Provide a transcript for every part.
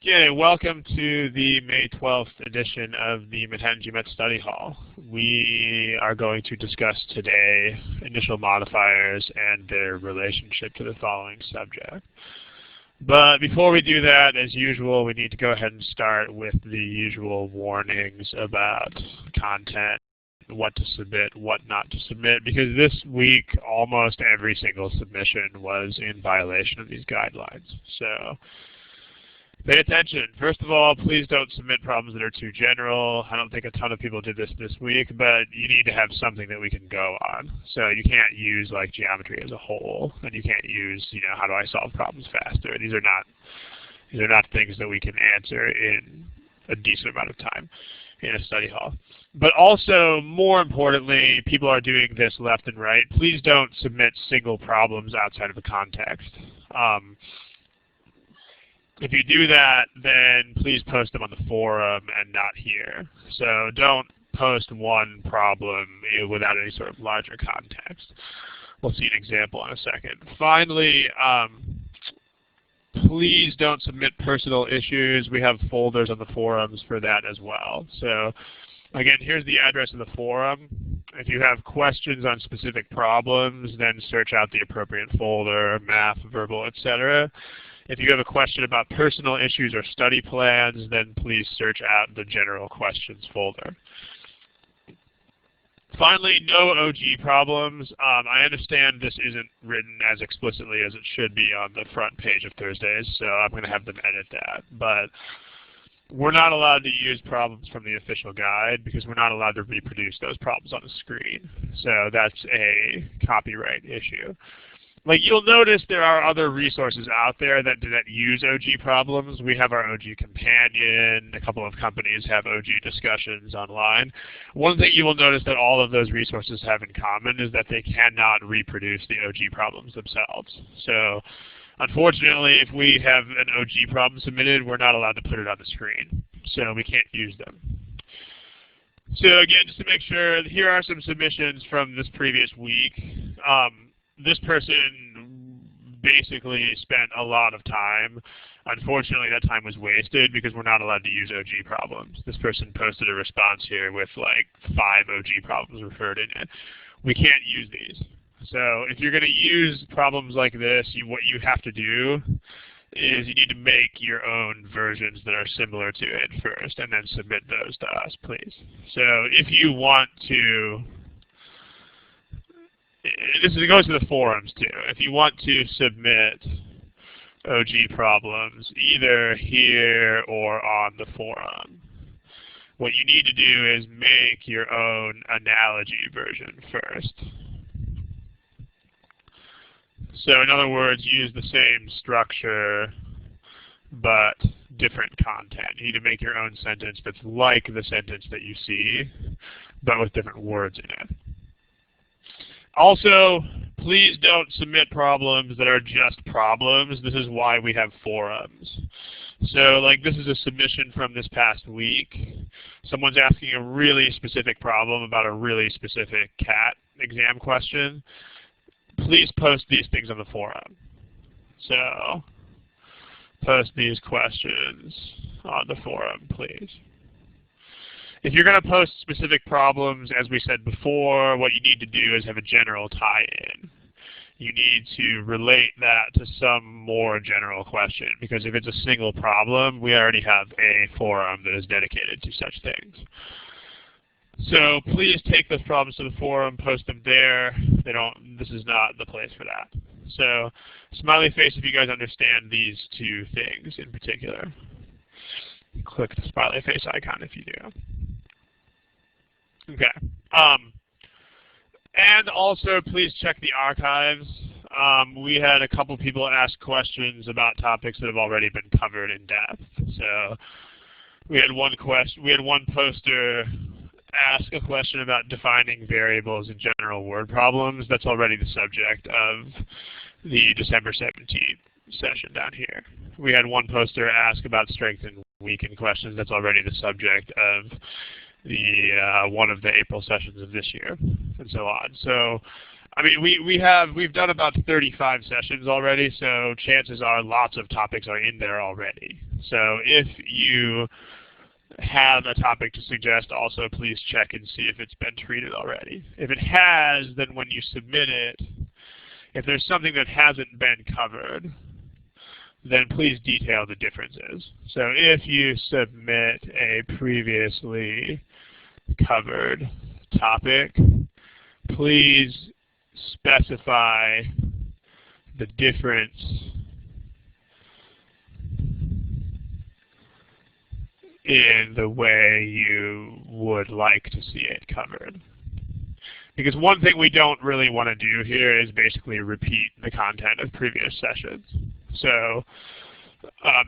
Okay, welcome to the May 12th edition of the Manhattan GMAT Study Hall. We are going to discuss today initial modifiers and their relationship to the following subject. But before we do that, as usual, we need to go ahead and start with the usual warnings about content, what to submit, what not to submit, because this week almost every single submission was in violation of these guidelines. So pay attention. First of all, please don't submit problems that are too general. I don't think a ton of people did this week, but you need to have something that we can go on. So you can't use like geometry as a whole, and you can't use, how do I solve problems faster? These are not things that we can answer in a decent amount of time in a study hall. But also, more importantly, people are doing this left and right. Please don't submit single problems outside of the context. If you do that, then please post them on the forum and not here. So don't post one problem without any sort of larger context. We'll see an example in a second. Finally, please don't submit personal issues. We have folders on the forums for that as well. So again, here's the address of the forum. If you have questions on specific problems, then search out the appropriate folder, math, verbal, etc. If you have a question about personal issues or study plans, then please search out the general questions folder. Finally, no OG problems. I understand this isn't written as explicitly as it should be on the front page of Thursdays, so I'm going to have them edit that. But we're not allowed to use problems from the official guide because we're not allowed to reproduce those problems on the screen. So that's a copyright issue. Like, you'll notice there are other resources out there that use OG problems. We have our OG companion. A couple of companies have OG discussions online. One thing you will notice that all of those resources have in common is that they cannot reproduce the OG problems themselves. So unfortunately, if we have an OG problem submitted, we're not allowed to put it on the screen. So we can't use them. So again, just to make sure, here are some submissions from this previous week. This person basically spent a lot of time. Unfortunately, that time was wasted because we're not allowed to use OG problems. This person posted a response here with like 5 OG problems referred in it. We can't use these. So if you're going to use problems like this, what you have to do is you need to make your own versions that are similar to it first and then submit those to us, please. So if you want to, it goes to the forums too. If you want to submit OG problems either here or on the forum, what you need to do is make your own analogy version first. So in other words, use the same structure but different content. You need to make your own sentence that's like the sentence that you see, but with different words in it. Also, please don't submit problems that are just problems. This is why we have forums. So like this is a submission from this past week. Someone's asking a really specific problem about a really specific CAT exam question. Please post these things on the forum. So post these questions on the forum, please. If you're going to post specific problems, as we said before, what you need to do is have a general tie-in. You need to relate that to some more general question, because if it's a single problem, we already have a forum that is dedicated to such things. So please take those problems to the forum, post them there. This is not the place for that. So smiley face if you guys understand these two things in particular. Click the smiley face icon if you do. Okay. And also, please check the archives. We had a couple people ask questions about topics that have already been covered in depth. So we had one poster ask a question about defining variables in general word problems. That's already the subject of the December 17th session down here. We had one poster ask about strength and weaken questions. That's already the subject of the one of the April sessions of this year, and so on. So, I mean, we've done about 35 sessions already, so chances are lots of topics are in there already. So if you have a topic to suggest, also please check and see if it's been treated already. If it has, then when you submit it, if there's something that hasn't been covered, then please detail the differences. So if you submit a previously covered topic, please specify the difference in the way you would like to see it covered. Because one thing we don't really want to do here is basically repeat the content of previous sessions. So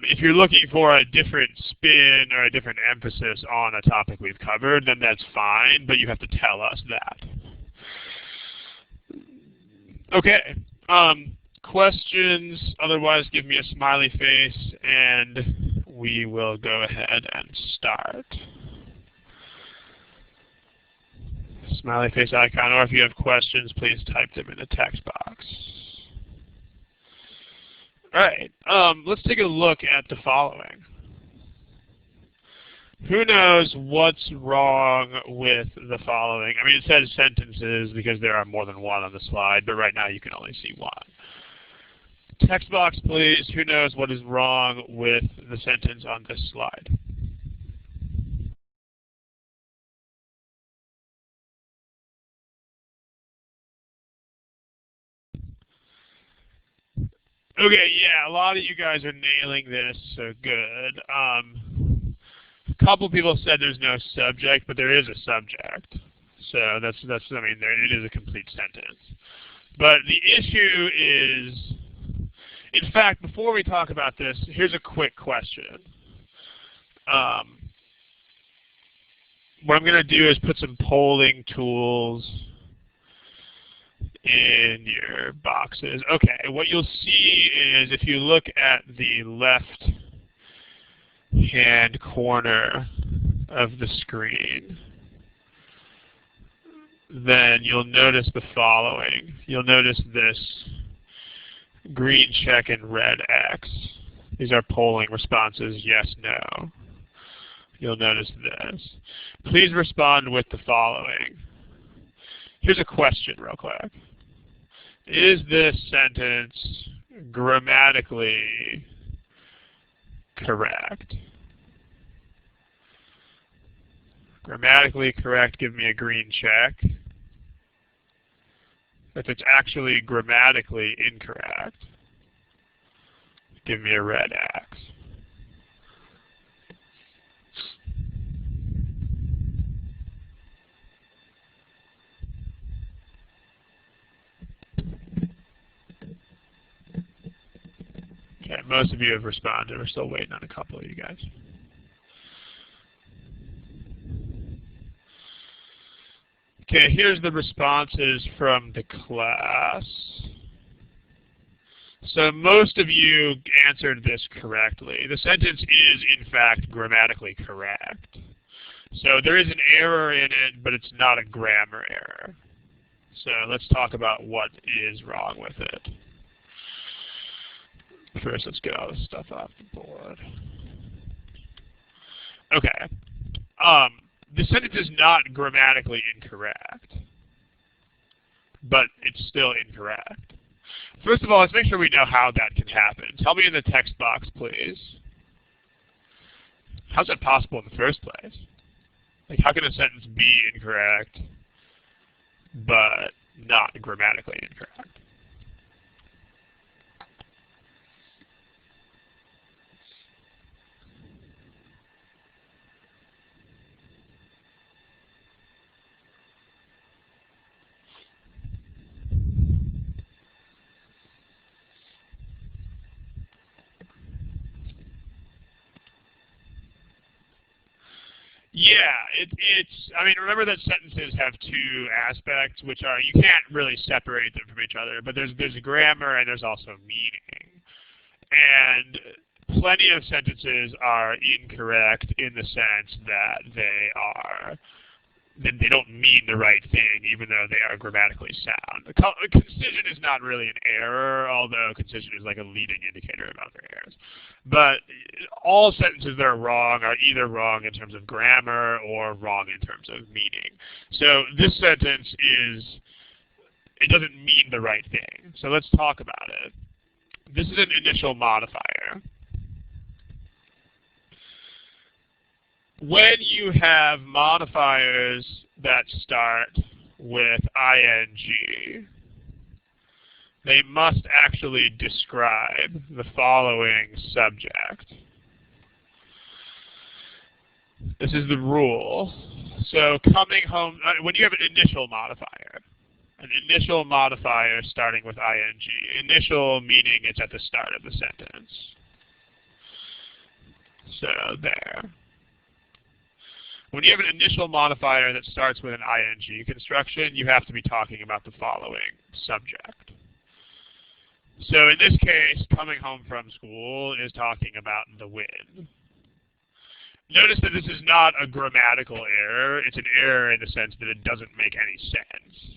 if you're looking for a different spin or a different emphasis on a topic we've covered, then that's fine, but you have to tell us that. Okay. Questions? Otherwise, give me a smiley face, and we will go ahead and start. Smiley face icon, or if you have questions, please type them in the text box. All right, let's take a look at the following. Who knows what's wrong with the following? I mean, it says sentences because there are more than one on the slide, but right now you can only see one. Text box, please. Who knows what is wrong with the sentence on this slide? Okay, yeah, a lot of you guys are nailing this, so good. A couple people said there's no subject, but there is a subject. So that's I mean, it is a complete sentence. But the issue is, in fact, before we talk about this, here's a quick question. What I'm going to do is put some polling tools in your boxes. Okay, what you'll see is if you look at the left-hand corner of the screen, then you'll notice the following. You'll notice this green check and red X. These are polling responses, yes, no. You'll notice this. Please respond with the following. Here's a question real quick. Is this sentence grammatically correct? Grammatically correct, give me a green check. If it's actually grammatically incorrect, give me a red X. Okay, most of you have responded. We're still waiting on a couple of you guys. Okay, here's the responses from the class. So most of you answered this correctly. The sentence is, in fact, grammatically correct. So there is an error in it, but it's not a grammar error. So let's talk about what is wrong with it. First, let's get all this stuff off the board. Okay. The sentence is not grammatically incorrect, but it's still incorrect. First of all, let's make sure we know how that can happen. Tell me in the text box, please. How's that possible in the first place? Like, how can a sentence be incorrect, but not grammatically incorrect? Yeah, I mean, remember that sentences have two aspects, which are, you can't really separate them from each other, but there's grammar and there's also meaning. And plenty of sentences are incorrect in the sense that they don't mean the right thing, even though they are grammatically sound. Concision is not really an error, although concision is like a leading indicator of other errors. But all sentences that are wrong are either wrong in terms of grammar or wrong in terms of meaning. So this sentence it doesn't mean the right thing. So let's talk about it. This is an initial modifier. When you have modifiers that start with ing, they must actually describe the following subject. This is the rule. So coming home, when you have an initial modifier starting with ing, initial meaning it's at the start of the sentence. So there. When you have an initial modifier that starts with an ing construction, you have to be talking about the following subject. So in this case, coming home from school is talking about the wind. Notice that this is not a grammatical error. It's an error in the sense that it doesn't make any sense,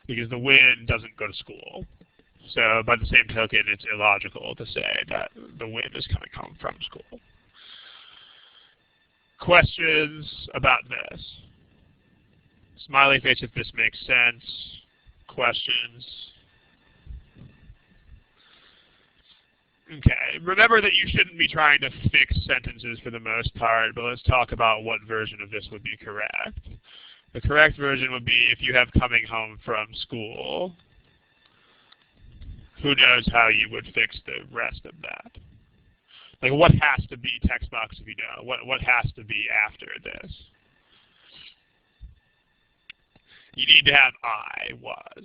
because the wind doesn't go to school. So by the same token, it's illogical to say that the wind is coming home from school. Questions about this? Smiley face if this makes sense. Questions? Okay, remember that you shouldn't be trying to fix sentences for the most part, but let's talk about what version of this would be correct. The correct version would be if you have coming home from school. Who knows how you would fix the rest of that? Like, what has to be text box if you know? What has to be after this? You need to have I was.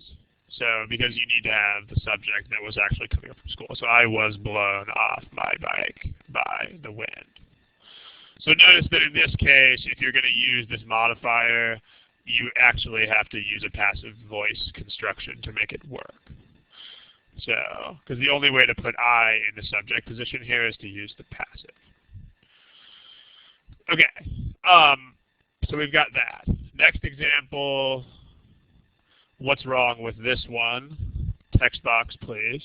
So, because you need to have the subject that was actually coming up from school. So, I was blown off my bike by the wind. So, notice that in this case, if you're going to use this modifier, you actually have to use a passive voice construction to make it work. So, because the only way to put I in the subject position here is to use the passive. Okay, so we've got that. Next example. What's wrong with this one? Text box, please.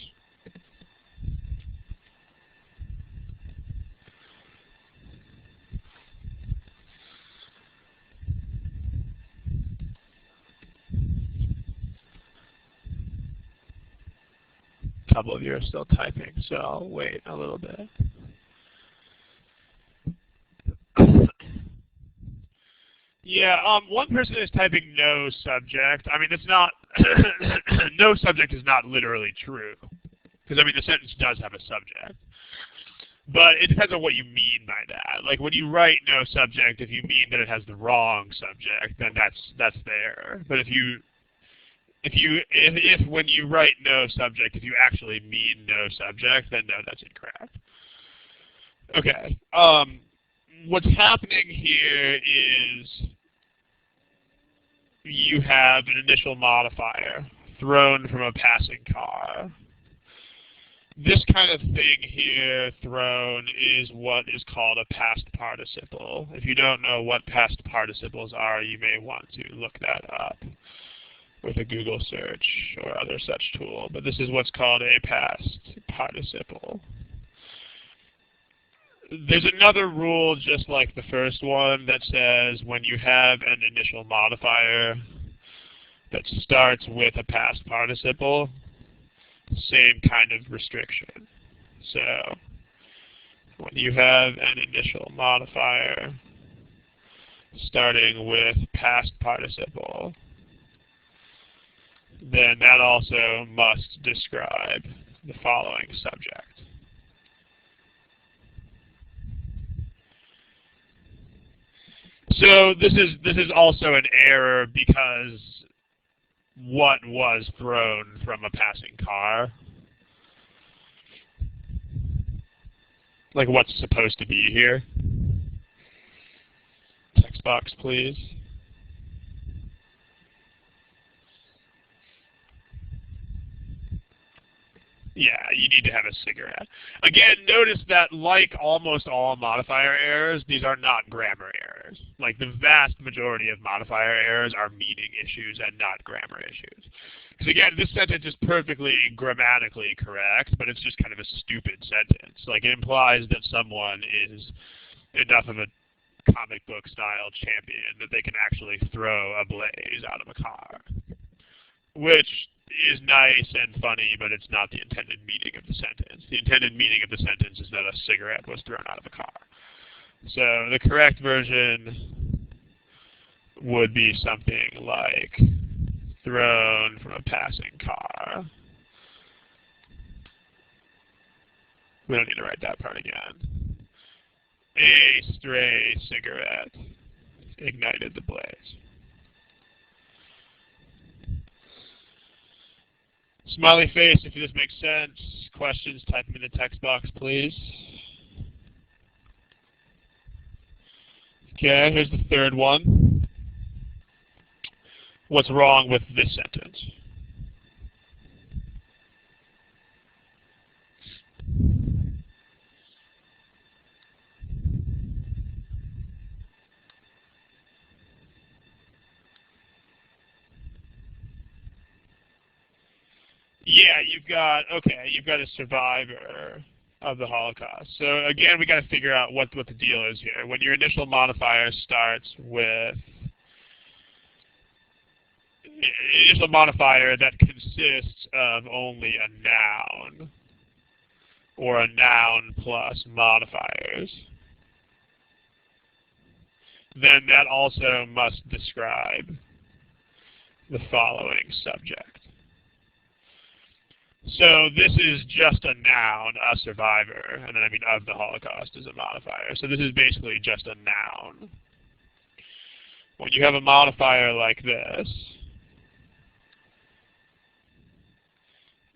A couple of you are still typing, so I'll wait a little bit. Yeah, one person is typing no subject. I mean, it's not, no subject is not literally true. Because, I mean, the sentence does have a subject. But it depends on what you mean by that. Like, when you write no subject, if you mean that it has the wrong subject, then that's there. But if when you write no subject, if you actually mean no subject, then no, that's incorrect. Okay. What's happening here is you have an initial modifier thrown from a passing car. This kind of thing here, thrown, is what is called a past participle. If you don't know what past participles are, you may want to look that up with a Google search or other such tool. But this is what's called a past participle. There's another rule just like the first one that says when you have an initial modifier that starts with a past participle, same kind of restriction. So when you have an initial modifier starting with past participle, then that also must describe the following subject. So this is also an error because what was thrown from a passing car? Like what's supposed to be here? Text box, please. Yeah, you need to have a cigarette. Again, notice that like almost all modifier errors, these are not grammar errors. Like the vast majority of modifier errors are meaning issues and not grammar issues. Because again, this sentence is perfectly grammatically correct, but it's just kind of a stupid sentence. Like, it implies that someone is enough of a comic book style champion that they can actually throw a blaze out of a car. Which is nice and funny, but it's not the intended meaning of the sentence. The intended meaning of the sentence is that a cigarette was thrown out of a car. So the correct version would be something like thrown from a passing car. We don't need to write that part again. A stray cigarette ignited the blaze. Smiley face, if this makes sense. Questions, type them in the text box, please. Okay, here's the third one. What's wrong with this sentence? Yeah, you've got a survivor of the Holocaust. So again, we got to figure out what the deal is here. When your initial modifier starts with initial modifier that consists of only a noun or a noun plus modifiers, then that also must describe the following subject. So this is just a noun, a survivor, and then I mean of the Holocaust is a modifier. So this is basically just a noun. When you have a modifier like this,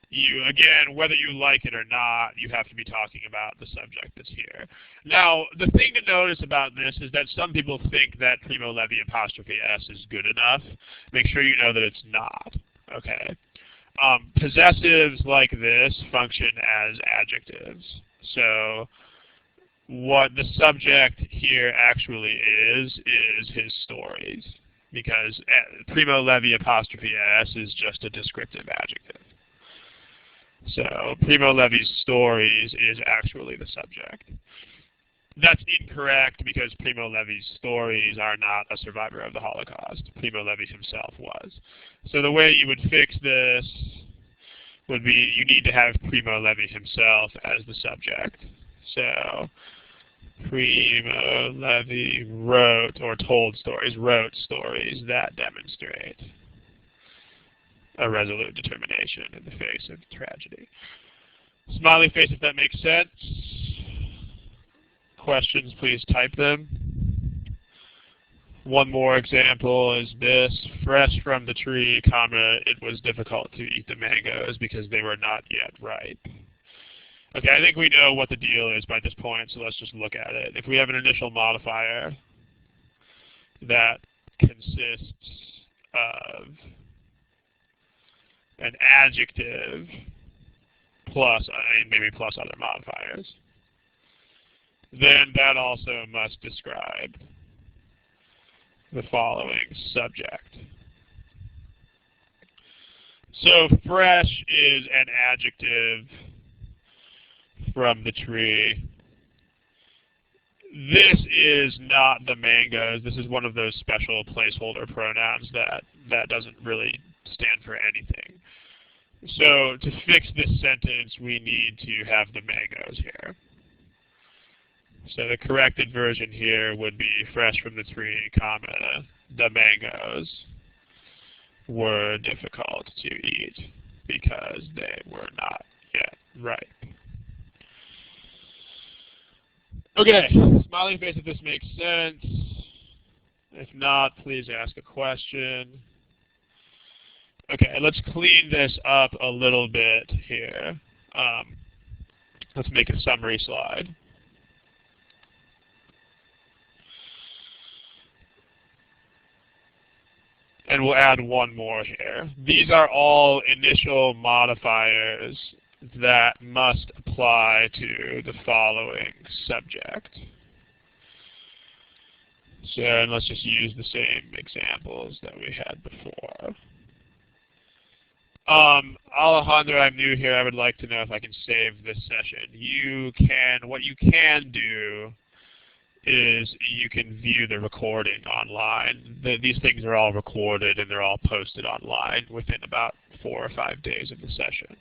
you, again, whether you like it or not, you have to be talking about the subject that's here. Now, the thing to notice about this is that some people think that primo levi apostrophe s is good enough. Make sure you know that it's not, okay? Possessives like this function as adjectives. So what the subject here actually is his stories, because primo levi apostrophe s is just a descriptive adjective. So primo levi's stories is actually the subject. That's incorrect because Primo Levi's stories are not a survivor of the Holocaust. Primo Levi himself was. So the way you would fix this would be you need to have Primo Levi himself as the subject. So Primo Levi wrote or told stories, wrote stories that demonstrate a resolute determination in the face of tragedy. Smiley face if that makes sense. Questions, please type them. One more example is this. Fresh from the tree, comma, it was difficult to eat the mangoes because they were not yet ripe. Okay, I think we know what the deal is by this point, so let's just look at it. If we have an initial modifier that consists of an adjective plus, maybe plus other modifiers, then that also must describe the following subject. So fresh is an adjective from the tree. This is not the mangoes. This is one of those special placeholder pronouns that doesn't really stand for anything. So to fix this sentence, we need to have the mangoes here. So the corrected version here would be fresh from the tree, comma, the mangoes were difficult to eat because they were not yet ripe. Okay, smiling face if this makes sense. If not, please ask a question. Okay, let's clean this up a little bit here. Let's make a summary slide. And we'll add one more here. These are all initial modifiers that must apply to the following subject. So and let's just use the same examples that we had before. Alejandro, I'm new here. I would like to know if I can save this session. What you can do is you can view the recording online. These things are all recorded and they're all posted online within about 4 or 5 days of the session.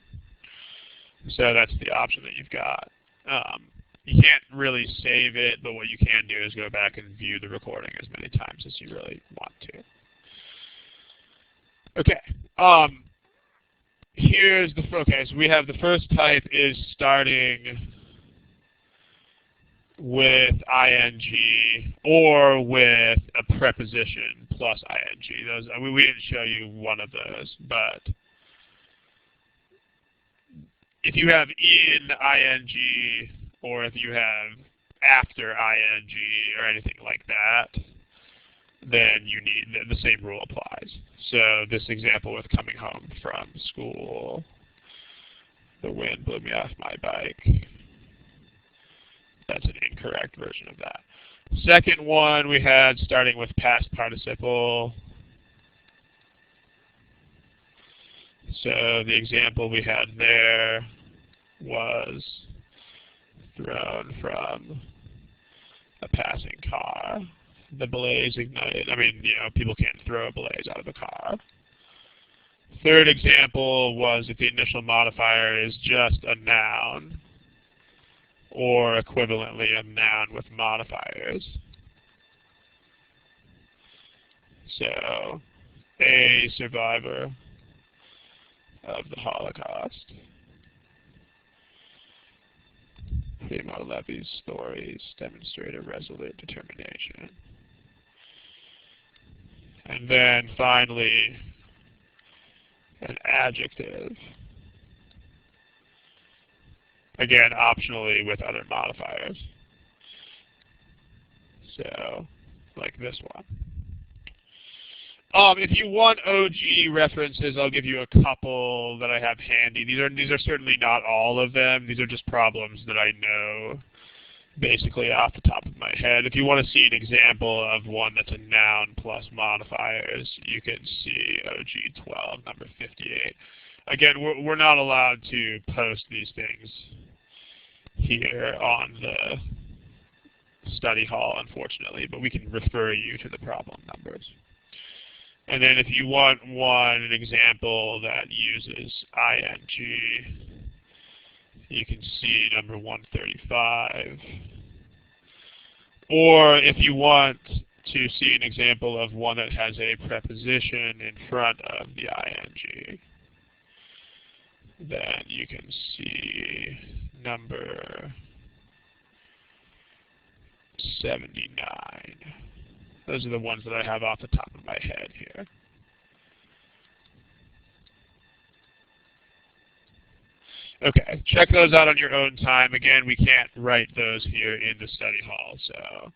So that's the option that you've got. You can't really save it, but what you can do is go back and view the recording as many times as you really want to. Okay. So we have the first type is starting with ing or with a preposition plus ing. We didn't show you one of those, but if you have in ing or if you have after ing or anything like that, then you need the same rule applies. So this example with coming home from school, the wind blew me off my bike. That's an incorrect version of that. Second one we had starting with past participle. So the example we had there was thrown from a passing car. The blaze ignited. I mean, people can't throw a blaze out of a car. Third example was if the initial modifier is just a noun, or equivalently a noun with modifiers. So, a survivor of the Holocaust. Primo Levi's stories demonstrate a resolute determination. And then finally, an adjective. Again, optionally with other modifiers. So, like this one. If you want OG references, I'll give you a couple that I have handy. These are certainly not all of them. These are just problems that I know basically off the top of my head. If you want to see an example of one that's a noun plus modifiers, you can see OG 12, number 58. Again, we're not allowed to post these things here on the study hall, unfortunately, but we can refer you to the problem numbers. And then if you want an example that uses ing, you can see number 135. Or if you want to see an example of one that has a preposition in front of the ing, then you can see number 79. Those are the ones that I have off the top of my head here. Okay, check those out on your own time. Again, we can't write those here in the study hall. So,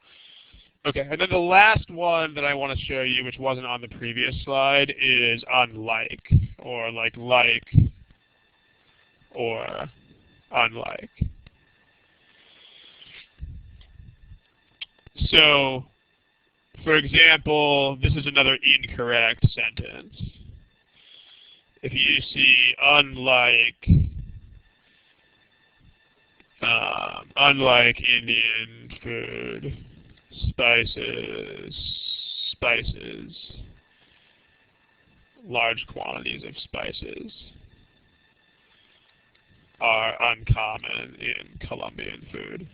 okay, and then the last one that I want to show you, which wasn't on the previous slide, is unlike, or like or unlike. So, for example, this is another incorrect sentence. If you see unlike Indian food, spices, large quantities of spices are uncommon in Colombian food.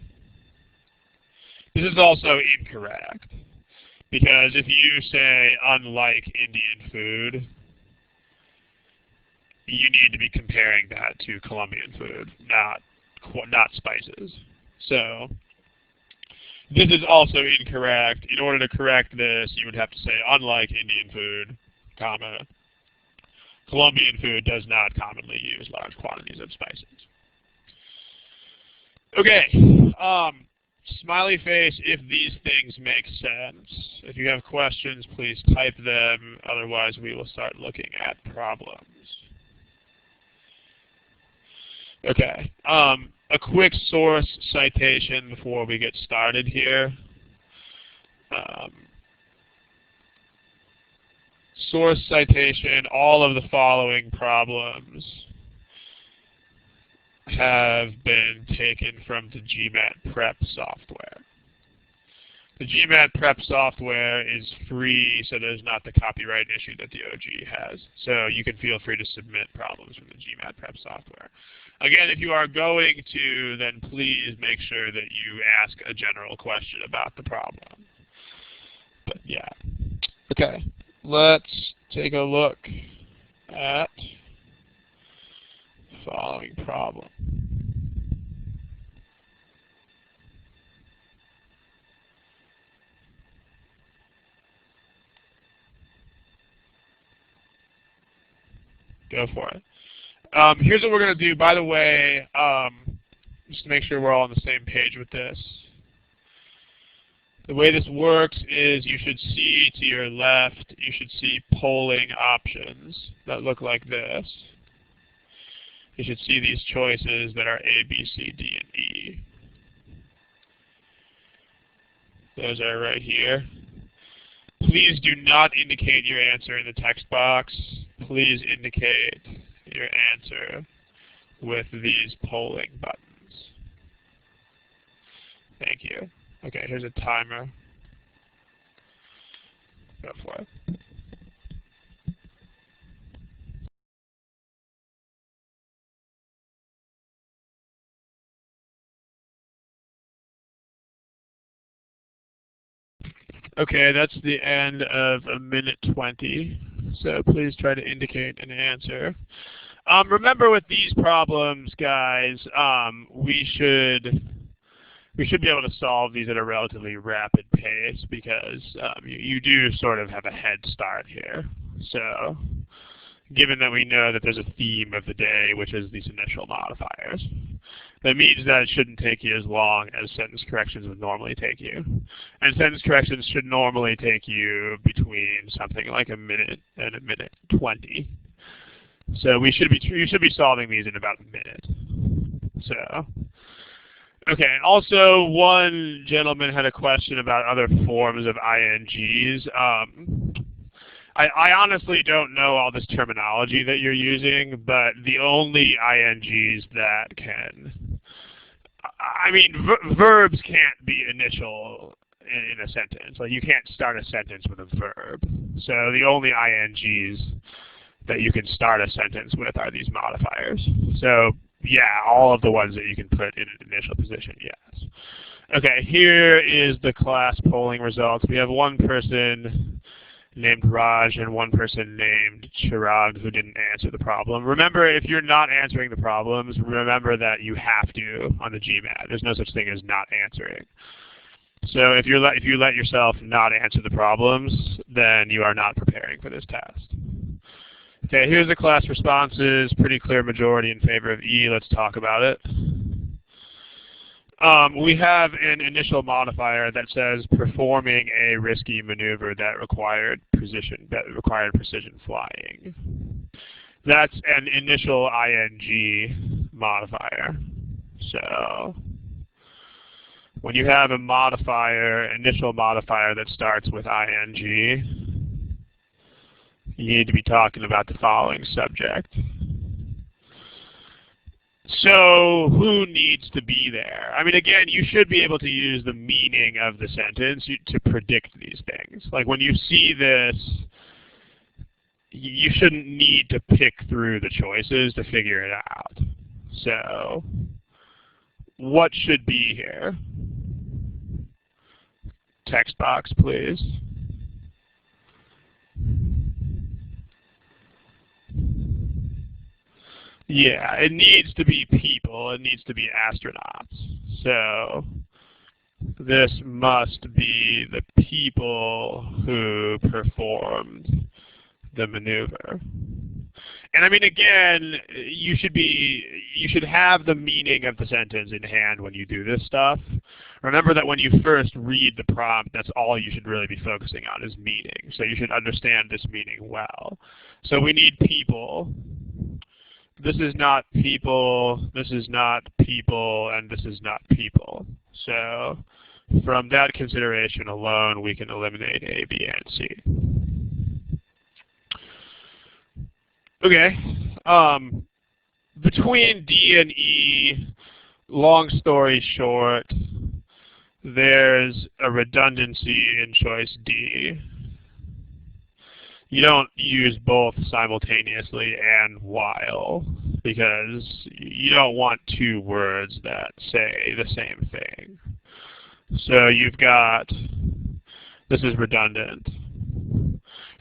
This is also incorrect, because if you say unlike Indian food, you need to be comparing that to Colombian food, not spices. So this is also incorrect. In order to correct this, you would have to say unlike Indian food, comma, Colombian food does not commonly use large quantities of spices. Okay. Smiley face if these things make sense. If you have questions, please type them. Otherwise, we will start looking at problems. Okay. A quick source citation before we get started here. Source citation, all of the following problems have been taken from the GMAT prep software. The GMAT prep software is free, so there's not the copyright issue that the OG has. So you can feel free to submit problems from the GMAT prep software. Again, if you are going to, then please make sure that you ask a general question about the problem. But yeah. Okay, let's take a look at the following problem. Go for it. Here's what we're going to do, by the way, just to make sure we're all on the same page with this. The way this works is you should see to your left, you should see polling options that look like this. You should see these choices that are A, B, C, D, and E. Those are right here. Please do not indicate your answer in the text box. Please indicate your answer with these polling buttons. Thank you. Okay, here's a timer. Go for it. Okay, that's the end of 1:20. So please try to indicate an answer. Remember with these problems, guys, we should be able to solve these at a relatively rapid pace because you do sort of have a head start here. So given that we know that there's a theme of the day, which is these initial modifiers, that means that it shouldn't take you as long as sentence corrections would normally take you. And sentence corrections should normally take you between something like 1 minute and 1:20. So you should be solving these in about 1 minute. So, okay. Also, one gentleman had a question about other forms of INGs. I honestly don't know all this terminology that you're using, but the only INGs that can, I mean, verbs can't be initial in a sentence. Like you can't start a sentence with a verb. So the only INGs that you can start a sentence with are these modifiers. So yeah, all of the ones that you can put in an initial position, yes. Okay, here is the class polling results. We have one person named Raj and one person named Chirag who didn't answer the problem. Remember, if you're not answering the problems, remember that you have to on the GMAT. There's no such thing as not answering. So if you let yourself not answer the problems, then you are not preparing for this test. Okay, here's the class responses. Pretty clear majority in favor of E. Let's talk about it. We have an initial modifier that says performing a risky maneuver that required precision flying. That's an initial ING modifier. So when you have a initial modifier that starts with ING, you need to be talking about the following subject. So who needs to be there? I mean, again, you should be able to use the meaning of the sentence to predict these things. Like when you see this, you shouldn't need to pick through the choices to figure it out. So what should be here? Text box, please. Yeah, it needs to be people. It needs to be astronauts. So this must be the people who performed the maneuver. And I mean, again, you should have the meaning of the sentence in hand when you do this stuff. Remember that when you first read the prompt, that's all you should really be focusing on is meaning. So you should understand this meaning well. So we need people. This is not people, this is not people, and this is not people. So from that consideration alone, we can eliminate A, B, and C. Okay. Between D and E, long story short, there's a redundancy in choice D. You don't use both simultaneously and while, because you don't want two words that say the same thing. So you've got, this is redundant.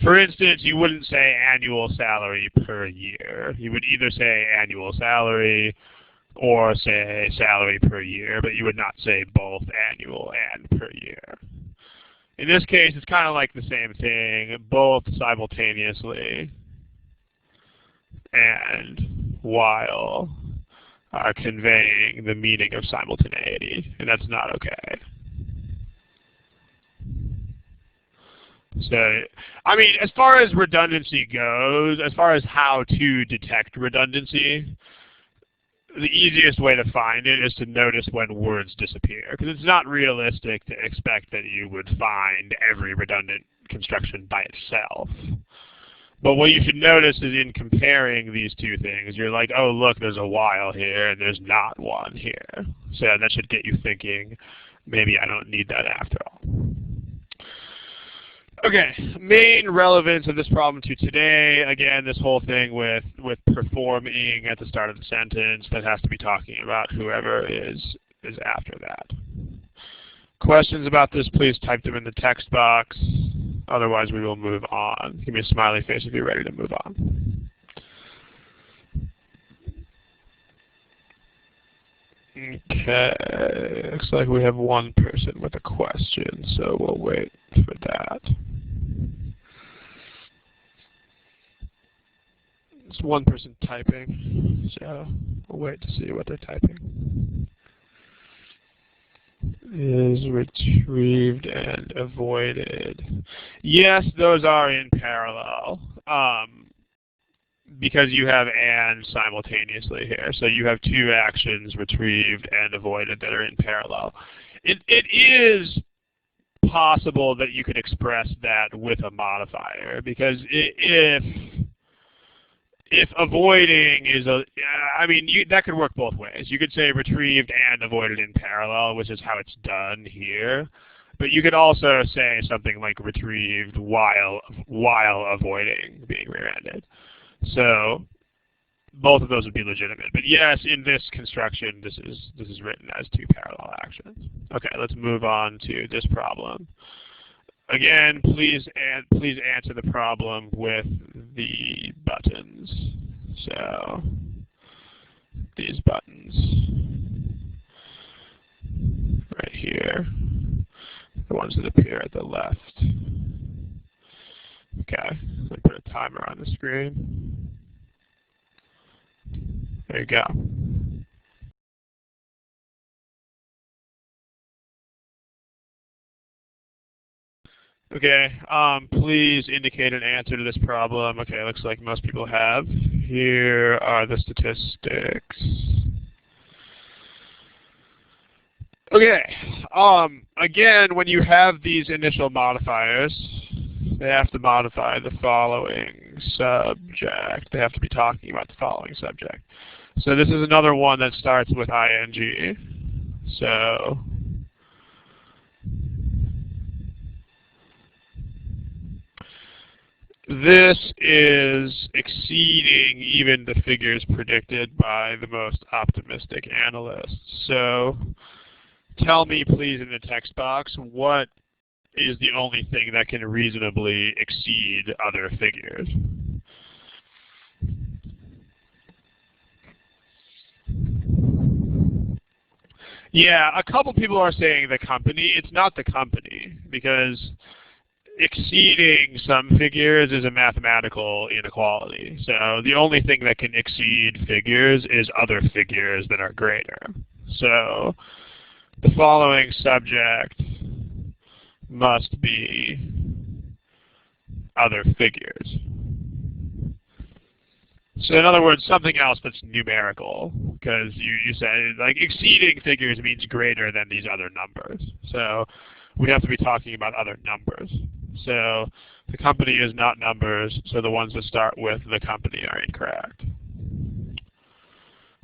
For instance, you wouldn't say annual salary per year. You would either say annual salary or say salary per year, but you would not say both annual and per year. In this case, it's kind of like the same thing, both simultaneously and while are conveying the meaning of simultaneity, and that's not okay. So, I mean, as far as redundancy goes, as far as how to detect redundancy, the easiest way to find it is to notice when words disappear, because it's not realistic to expect that you would find every redundant construction by itself. But what you should notice is in comparing these two things, you're like, oh, look, there's a while here, and there's not one here. So that should get you thinking, maybe I don't need that after all. Okay, main relevance of this problem to today, again, this whole thing with performing at the start of the sentence, that has to be talking about whoever is after that. Questions about this, please type them in the text box. Otherwise, we will move on. Give me a smiley face if you're ready to move on. Okay, looks like we have one person with a question, so we'll wait for that. It's one person typing, so we'll wait to see what they're typing. Is retrieved and avoided. Yes, those are in parallel. Because you have and simultaneously here. So you have two actions, retrieved and avoided, that are in parallel. It is possible that you could express that with a modifier, because if avoiding is that could work both ways. You could say retrieved and avoided in parallel, which is how it's done here. But you could also say something like retrieved while avoiding being rear-ended. So both of those would be legitimate. But yes, in this construction, this is written as two parallel actions. Okay, let's move on to this problem. Again, please answer the problem with the buttons. So these buttons right here, the ones that appear at the left. Okay, let me put a timer on the screen. There you go. Okay, please indicate an answer to this problem. Okay, looks like most people have. Here are the statistics. Okay, again, when you have these initial modifiers, they have to modify the following subject. They have to be talking about the following subject. So this is another one that starts with ing. So this is exceeding even the figures predicted by the most optimistic analysts. So tell me, please, in the text box, what is the only thing that can reasonably exceed other figures? Yeah, a couple people are saying the company. It's not the company, because exceeding some figures is a mathematical inequality. So the only thing that can exceed figures is other figures that are greater. So the following subject must be other figures. So in other words, something else that's numerical, because you say, like, exceeding figures means greater than these other numbers. So we have to be talking about other numbers. So the company is not numbers, so the ones that start with the company are incorrect.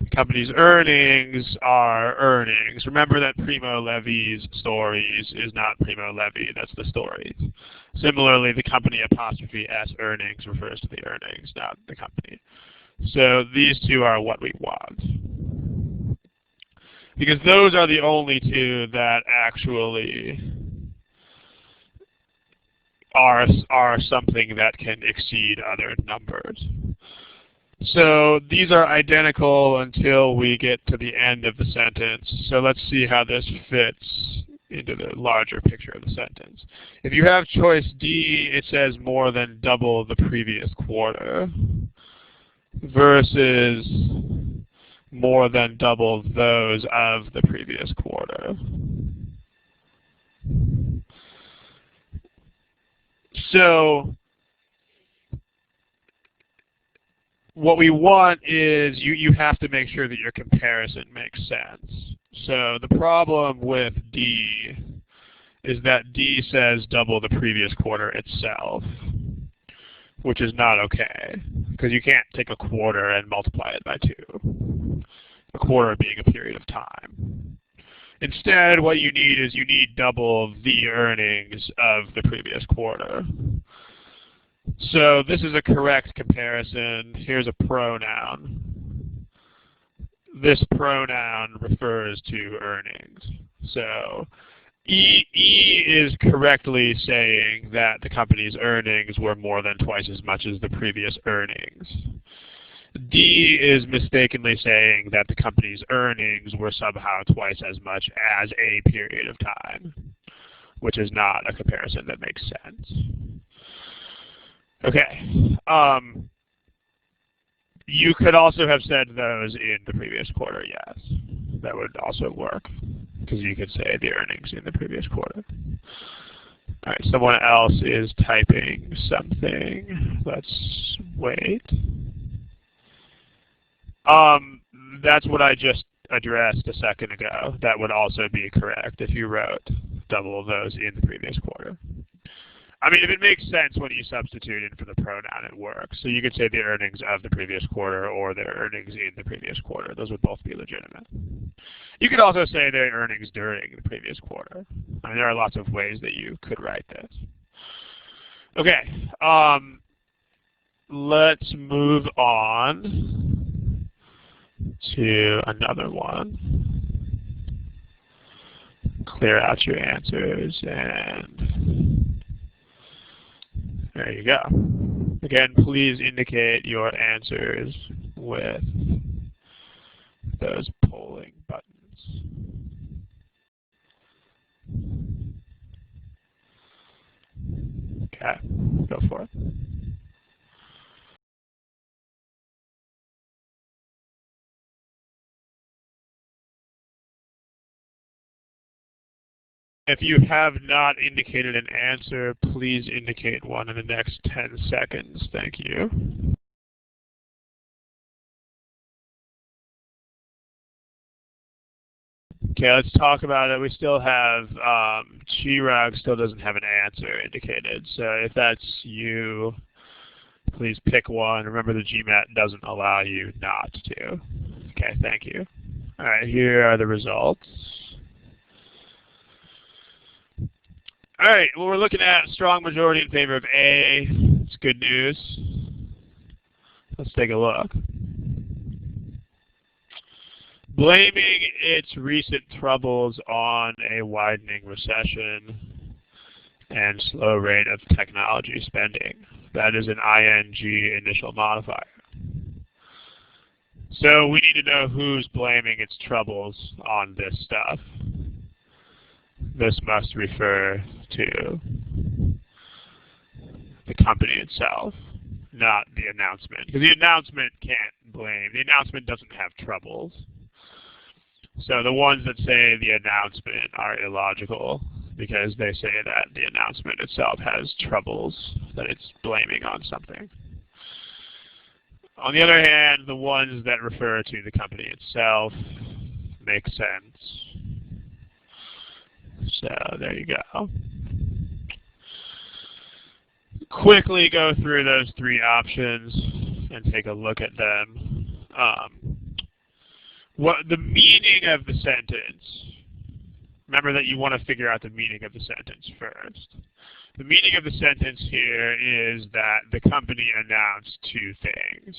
The company's earnings are earnings. Remember that Primo Levi's stories is not Primo Levi, that's the stories. Similarly, the company apostrophe S earnings refers to the earnings, not the company. So these two are what we want. Because those are the only two that actually are something that can exceed other numbers. So these are identical until we get to the end of the sentence. So let's see how this fits into the larger picture of the sentence. If you have choice D, it says more than double the previous quarter versus more than double those of the previous quarter. So what we want is you have to make sure that your comparison makes sense. So the problem with D is that D says double the previous quarter itself, which is not okay, because you can't take a quarter and multiply it by 2, a quarter being a period of time. Instead, what you need is you need double the earnings of the previous quarter. So this is a correct comparison. Here's a pronoun. This pronoun refers to earnings. So E is correctly saying that the company's earnings were more than twice as much as the previous earnings. D is mistakenly saying that the company's earnings were somehow twice as much as a period of time, which is not a comparison that makes sense. Okay. You could also have said those in the previous quarter, yes. That would also work, because you could say the earnings in the previous quarter. All right, someone else is typing something. Let's wait. That's what I just addressed a second ago. That would also be correct if you wrote double of those in the previous quarter. I mean, if it makes sense when you substitute in for the pronoun, it works. So you could say the earnings of the previous quarter or their earnings in the previous quarter. Those would both be legitimate. You could also say their earnings during the previous quarter. I mean, there are lots of ways that you could write this. Okay. Let's move on to another one. Clear out your answers, and there you go. Again, please indicate your answers with those polling buttons. Okay, go for it. If you have not indicated an answer, please indicate one in the next 10 seconds. Thank you. Okay, let's talk about it. We still have, Chirag still doesn't have an answer indicated. So if that's you, please pick one. Remember, the GMAT doesn't allow you not to. Okay, thank you. All right, here are the results. All right, well, we're looking at strong majority in favor of A. It's good news. Let's take a look. Blaming its recent troubles on a widening recession and slow rate of technology spending. That is an ing initial modifier. So we need to know who's blaming its troubles on this stuff. This must refer to the company itself, not the announcement. Because the announcement can't blame. The announcement doesn't have troubles. So the ones that say the announcement are illogical because they say that the announcement itself has troubles that it's blaming on something. On the other hand, the ones that refer to the company itself make sense. So there you go. quickly go through those three options and take a look at them. What the meaning of the sentence. Remember that you want to figure out the meaning of the sentence first. The meaning of the sentence here is that the company announced two things.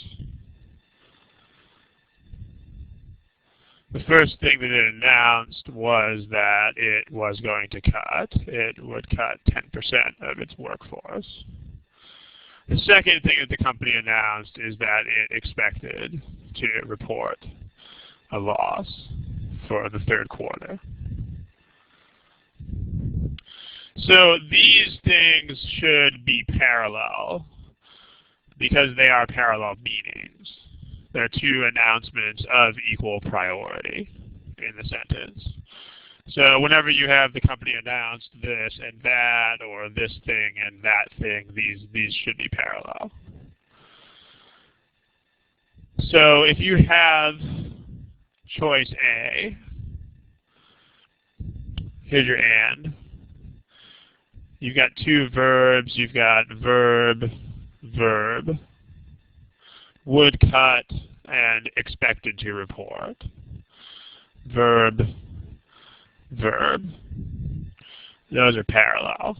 The first thing that it announced was that it was going to cut. It would cut 10% of its workforce. The second thing that the company announced is that it expected to report a loss for the third quarter. So these things should be parallel because they are parallel meanings. They're two announcements of equal priority in the sentence. So whenever you have the company announced this and that, or this thing and that thing, these should be parallel. So if you have choice A, here's your and. You've got two verbs. You've got verb, verb, would cut, and expected to report. Verb, verb. Those are parallel.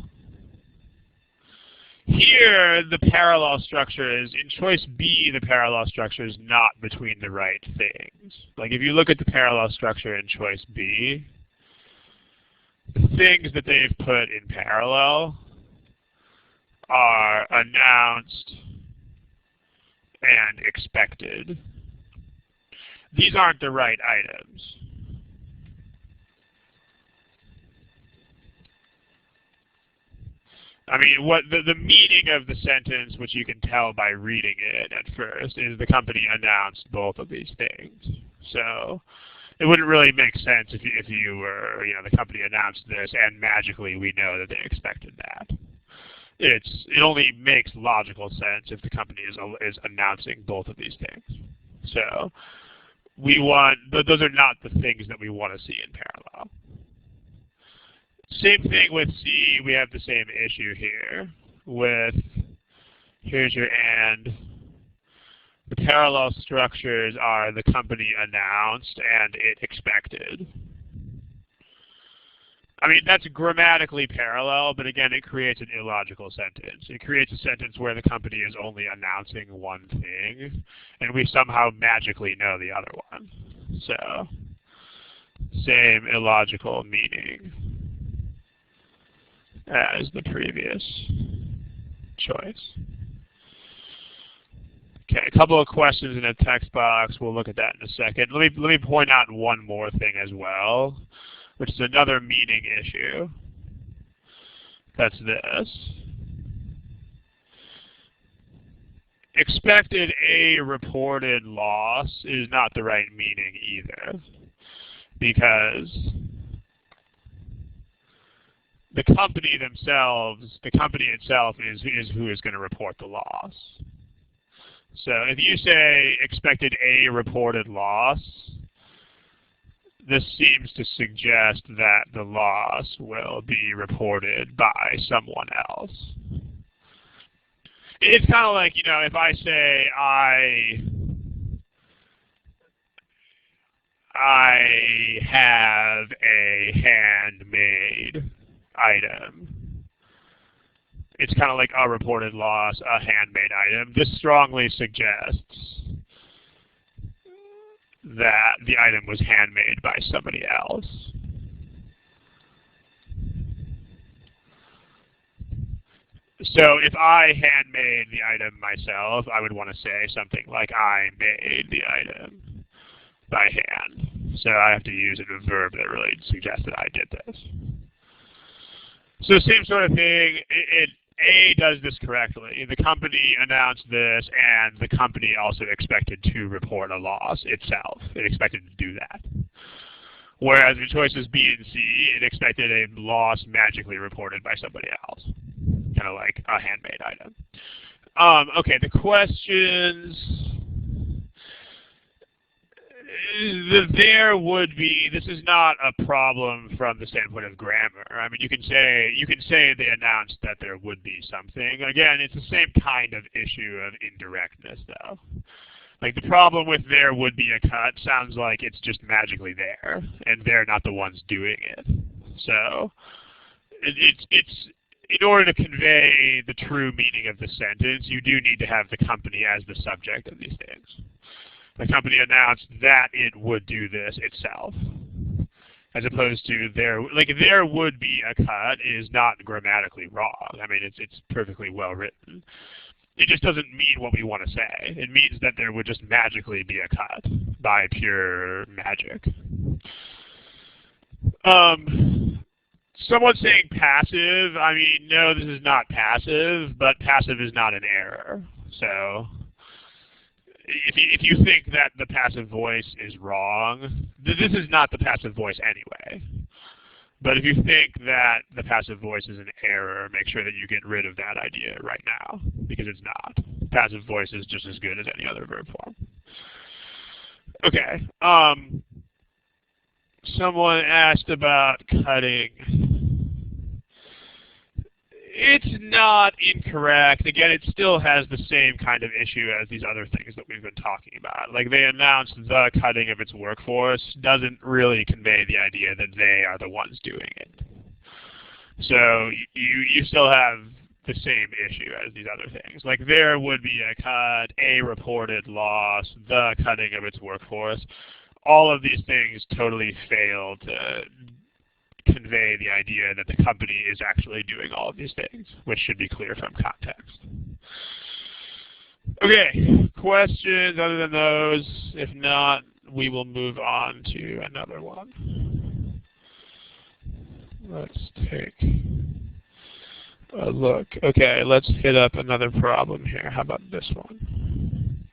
Here, the parallel structure is, in choice B, the parallel structure is not between the right things. Like if you look at the parallel structure in choice B, the things that they've put in parallel are announced and expected. These aren't the right items. I mean, what the meaning of the sentence, which you can tell by reading it at first, is the company announced both of these things. So it wouldn't really make sense if you were, the company announced this and magically we know that they expected that. It only makes logical sense if the company is announcing both of these things. So those are not the things that we want to see in parallel. Same thing with C, we have the same issue here with, here's your and. The parallel structures are the company announced and it expected. I mean, that's grammatically parallel, but again, it creates an illogical sentence. It creates a sentence where the company is only announcing one thing, and we somehow magically know the other one. So, same illogical meaning as the previous choice. Okay, a couple of questions in the text box. We'll look at that in a second. Let me point out one more thing as well, which is another meaning issue. That's this. Expected a reported loss is not the right meaning either, because the company itself is who is going to report the loss. So if you say expected a reported loss, this seems to suggest that the loss will be reported by someone else. It's kind of like, if I say I have a handmade item. It's kind of like a reported loss, a handmade item. This strongly suggests that the item was handmade by somebody else. So if I handmade the item myself, I would want to say something like I made the item by hand. So I have to use a verb that really suggests that I did this. So same sort of thing. A does this correctly. The company announced this, and the company also expected to report a loss itself. It expected to do that. Whereas in choices B and C, it expected a loss magically reported by somebody else, kind of like a handmade item. Okay, the questions. There would be. This is not a problem from the standpoint of grammar. I mean, you can say they announced that there would be something. Again, it's the same kind of issue of indirectness, though. Like, the problem with there would be a cut sounds like it's just magically there, and they're not the ones doing it. So, it's in order to convey the true meaning of the sentence, you do need to have the company as the subject of these things. The company announced that it would do this itself, as opposed to there would be a cut is not grammatically wrong. I mean, it's perfectly well written. It just doesn't mean what we want to say. It means that there would just magically be a cut by pure magic. Someone saying passive, I mean, no, this is not passive, but passive is not an error. So if you think that the passive voice is wrong, this is not the passive voice anyway. But if you think that the passive voice is an error, make sure that you get rid of that idea right now, because it's not. Passive voice is just as good as any other verb form. Okay. Someone asked about cutting. It's not incorrect. Again, it still has the same kind of issue as these other things that we've been talking about. Like, they announced the cutting of its workforce doesn't really convey the idea that they are the ones doing it. So you still have the same issue as these other things. Like, there would be a cut, a reported loss, the cutting of its workforce. All of these things totally fail to convey the idea that the company is actually doing all of these things, which should be clear from context. Okay, questions other than those? If not, we will move on to another one. Let's take a look. Okay, let's hit up another problem here. How about this one?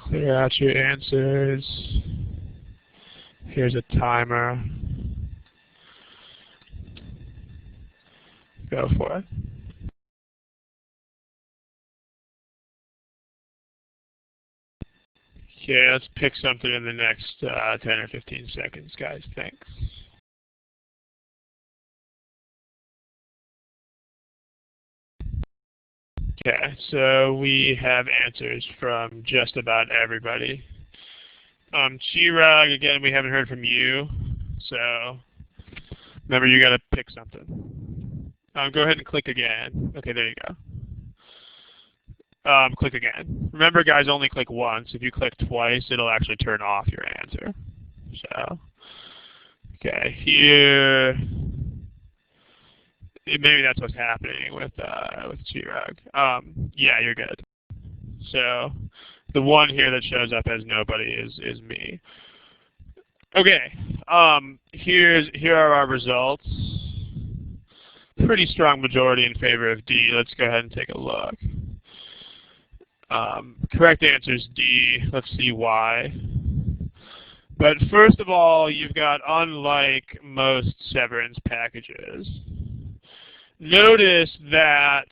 Clear out your answers. Here's a timer. Go for it. Okay, let's pick something in the next 10 or 15 seconds, guys. Thanks. Okay, so we have answers from just about everybody. Chirag, again, we haven't heard from you, so remember you got to pick something. Go ahead and click again. Okay, there you go. Click again. Remember, guys, only click once. If you click twice, it'll actually turn off your answer. So, okay, here. Maybe that's what's happening with Chirag. Yeah, you're good. So the one here that shows up as nobody is me. Okay. Here are our results. Pretty strong majority in favor of D. Let's go ahead and take a look. Correct answer is D. Let's see why. But first of all, you've got unlike most severance packages. Notice that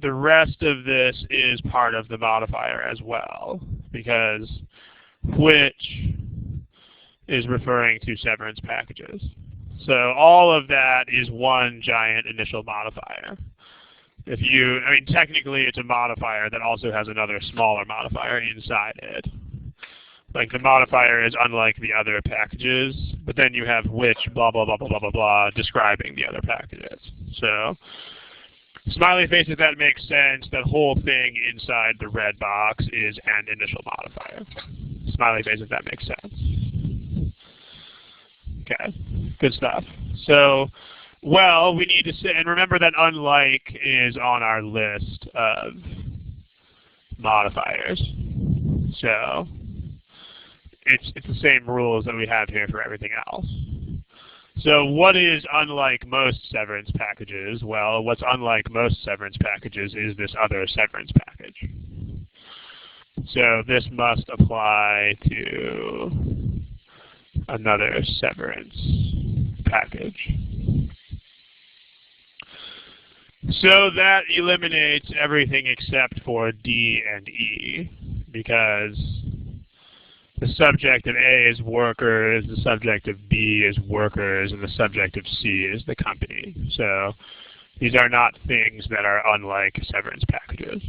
the rest of this is part of the modifier as well, because which is referring to severance packages. So all of that is one giant initial modifier. I mean, technically it's a modifier that also has another smaller modifier inside it. Like, the modifier is unlike the other packages, but then you have which blah, blah, blah, blah, blah, blah, blah, describing the other packages. So, smiley face, if that makes sense, that whole thing inside the red box is an initial modifier. Smiley face, if that makes sense. Okay, good stuff. So, well, we need to say, and remember that unlike is on our list of modifiers. So, it's the same rules that we have here for everything else. So what is unlike most severance packages? Well, what's unlike most severance packages is this other severance package. So this must apply to another severance package. So that eliminates everything except for D and E, because The subject of A is workers, the subject of B is workers, and the subject of C is the company. So these are not things that are unlike severance packages.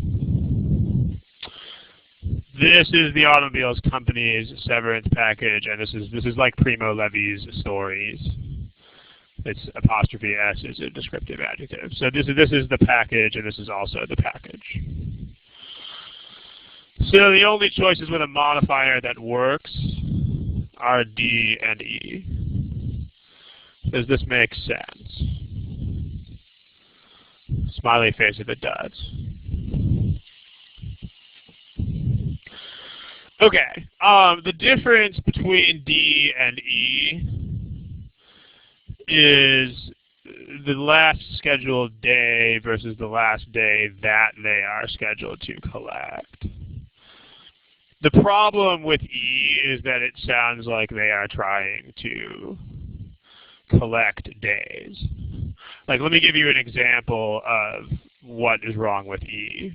This is the automobiles company's severance package, and this is like Primo Levi's stories. It's apostrophe S is a descriptive adjective. So this is the package, and this is also the package. So the only choices with a modifier that works are D and E. Does this make sense? Smiley face if it does. Okay, the difference between D and E is the last scheduled day versus the last day that they are scheduled to collect. The problem with E is that it sounds like they are trying to collect days. Like, let me give you an example of what is wrong with E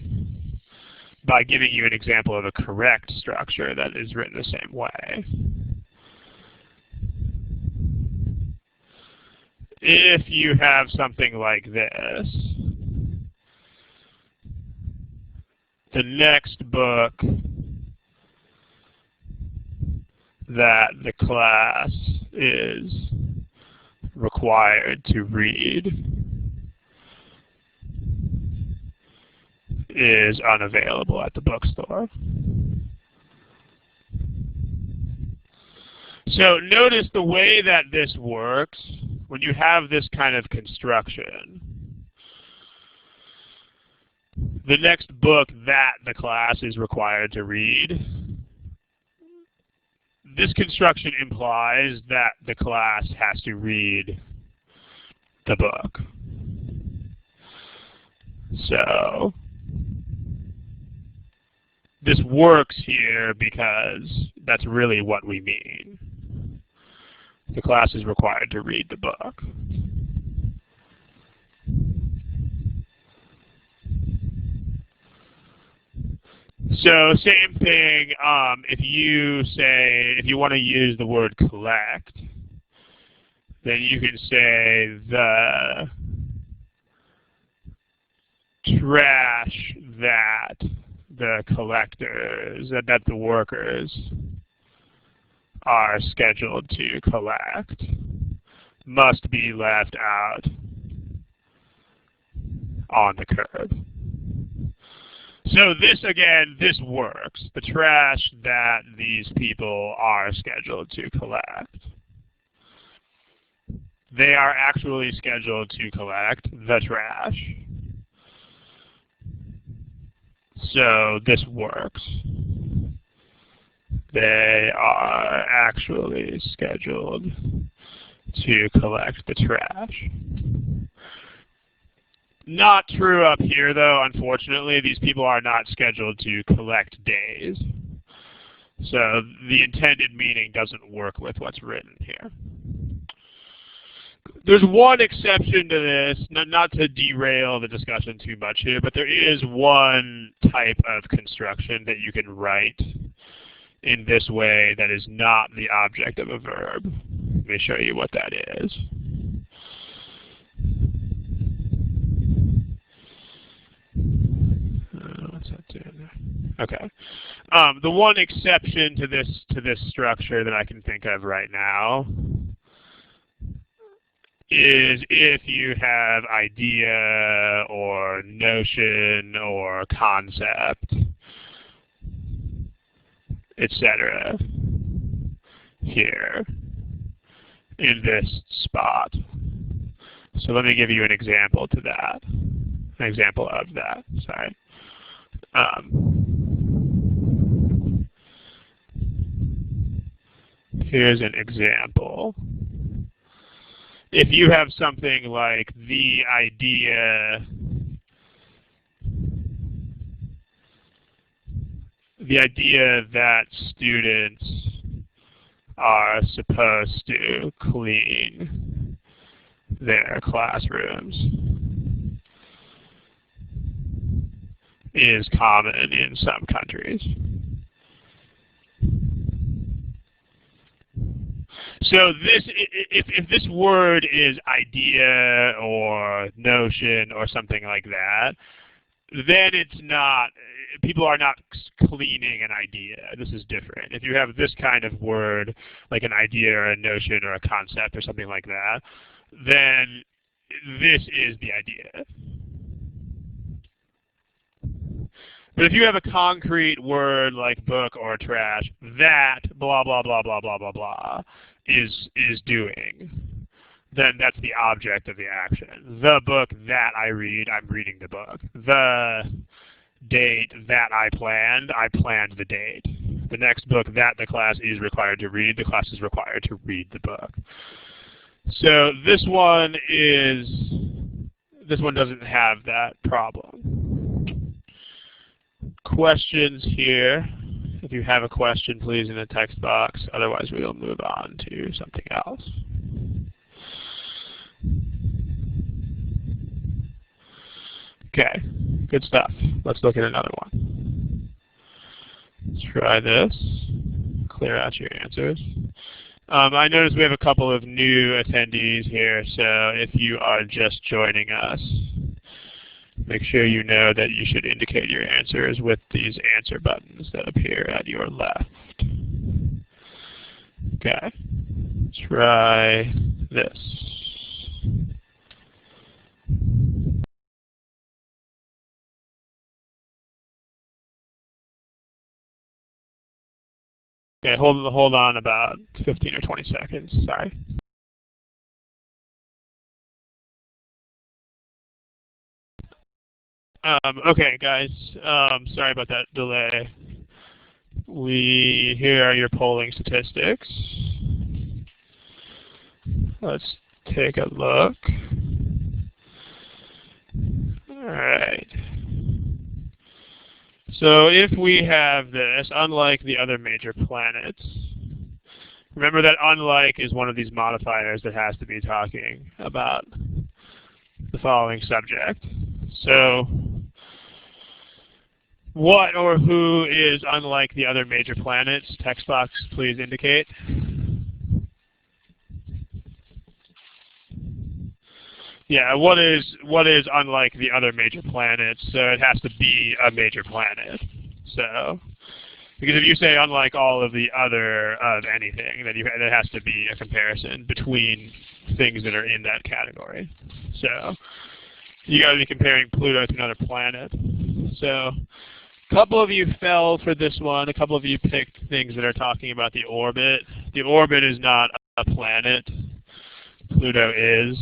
by giving you an example of a correct structure that is written the same way. If you have something like this, the next book that the class is required to read is unavailable at the bookstore. So notice the way that this works when you have this kind of construction. The next book that the class is required to read, this construction implies that the class has to read the book. So this works here because that's really what we mean. The class is required to read the book. So same thing, if you want to use the word collect, then you can say the trash that the collectors, that the workers are scheduled to collect must be left out on the curb. So this, again, this works. The trash that these people are scheduled to collect. They are actually scheduled to collect the trash. So this works. They are actually scheduled to collect the trash. Not true up here, though, unfortunately. These people are not scheduled to collect days. So the intended meaning doesn't work with what's written here. There's one exception to this, not to derail the discussion too much here, but there is one type of construction that you can write in this way that is not the object of a verb. Let me show you what that is. What's that doing there? Okay. The one exception to this structure that I can think of right now is if you have idea or notion or concept, etc. here in this spot. So let me give you an example to that. An example of that, sorry. Here's an example. If you have something like the idea that students are supposed to clean their classrooms is common in some countries. So this, if this word is idea or notion or something like that, then it's not, people are not cleaning an idea. This is different. If you have this kind of word, like an idea or a notion or a concept or something like that, then this is the idea. But if you have a concrete word like book or trash, that blah, blah, blah, blah, blah, blah, blah is doing, then that's the object of the action. The book that I read, I'm reading the book. The date that I planned the date. The next book that the class is required to read, the class is required to read the book. So this one doesn't have that problem. Questions here. If you have a question, please in the text box. Otherwise, we'll move on to something else. Okay, good stuff. Let's look at another one. Let's try this. Clear out your answers. I notice we have a couple of new attendees here, so if you are just joining us, make sure you know that you should indicate your answers with these answer buttons that appear at your left. Okay, try this. Okay, hold on about 15 or 20 seconds, sorry. Okay, guys, sorry about that delay. Here are your polling statistics. Let's take a look. All right. So if we have this, unlike the other major planets, remember that unlike is one of these modifiers that has to be talking about the following subject. So what or who is unlike the other major planets? Text box, please indicate. Yeah, what is unlike the other major planets? So it has to be a major planet. So, because if you say unlike all of the other of anything, then there has to be a comparison between things that are in that category. So you got to be comparing Pluto to another planet. So a couple of you fell for this one. A couple of you picked things that are talking about the orbit. The orbit is not a planet. Pluto is.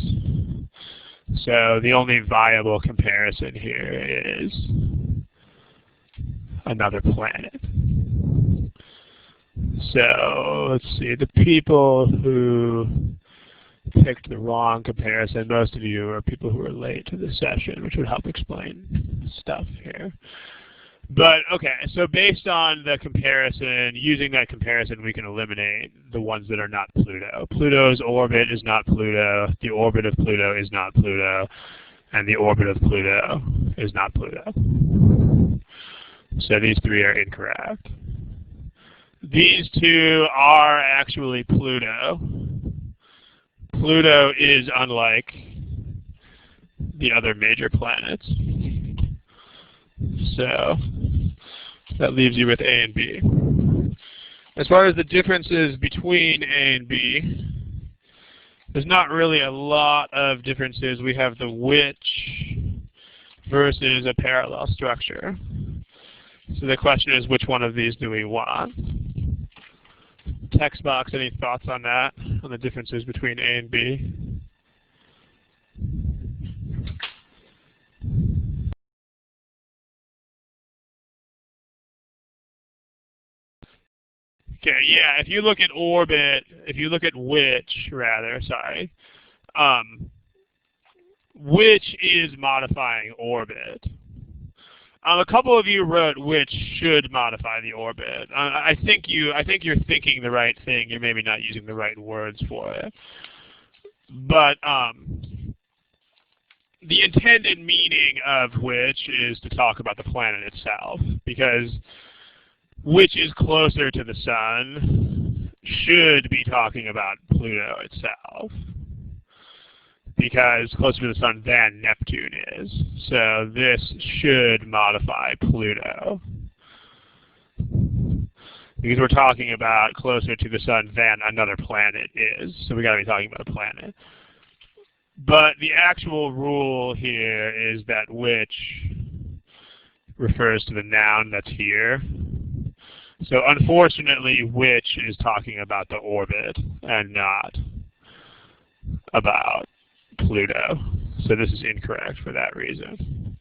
So the only viable comparison here is another planet. So let's see, the people who picked the wrong comparison, most of you are people who are late to the session, which would help explain stuff here. But okay, so based on the comparison, using that comparison, we can eliminate the ones that are not Pluto. Pluto's orbit is not Pluto, the orbit of Pluto is not Pluto, and the orbit of Pluto is not Pluto. So these three are incorrect. These two are actually Pluto. Pluto is unlike the other major planets. So that leaves you with A and B. As far as the differences between A and B, there's not really a lot of differences. We have the which versus a parallel structure. So the question is, which one of these do we want? Text box, any thoughts on that, on the differences between A and B? Okay, yeah, if you look at orbit, if you look at which, rather, sorry, which is modifying orbit. A couple of you wrote which should modify the orbit. I think you're thinking the right thing. You're maybe not using the right words for it. But the intended meaning of which is to talk about the planet itself, because which is closer to the sun should be talking about Pluto itself, because closer to the sun than Neptune is. So this should modify Pluto, because we're talking about closer to the sun than another planet is. So we got to be talking about a planet. But the actual rule here is that which refers to the noun that's here. So unfortunately, which is talking about the orbit and not about Pluto. So this is incorrect for that reason.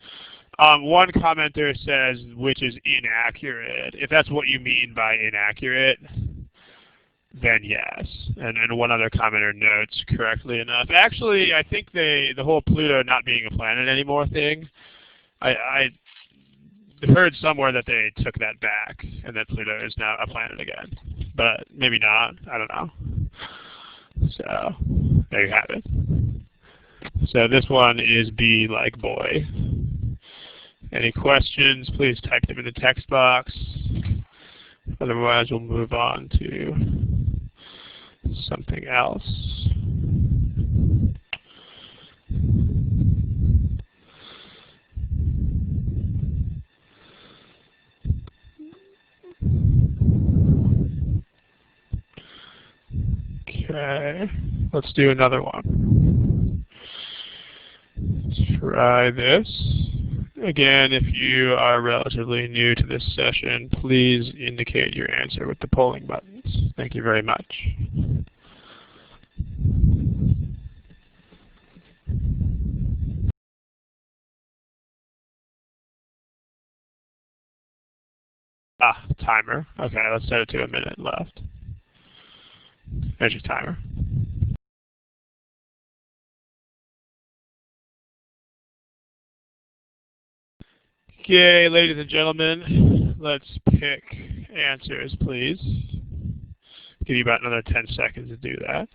One commenter says which is inaccurate. If that's what you mean by inaccurate, then yes. And one other commenter notes correctly enough. Actually, I think the whole Pluto not being a planet anymore thing, I heard somewhere that they took that back and that Pluto is now a planet again. But maybe not. I don't know. So there you have it. So this one is B like boy. Any questions, please type them in the text box. Otherwise, we'll move on to something else. Okay, let's do another one. Let's try this. Again, if you are relatively new to this session, please indicate your answer with the polling buttons. Thank you very much. Timer. Okay, let's set it to a minute left. There's your timer. Okay, ladies and gentlemen, let's pick answers, please. Give you about another 10 seconds to do that.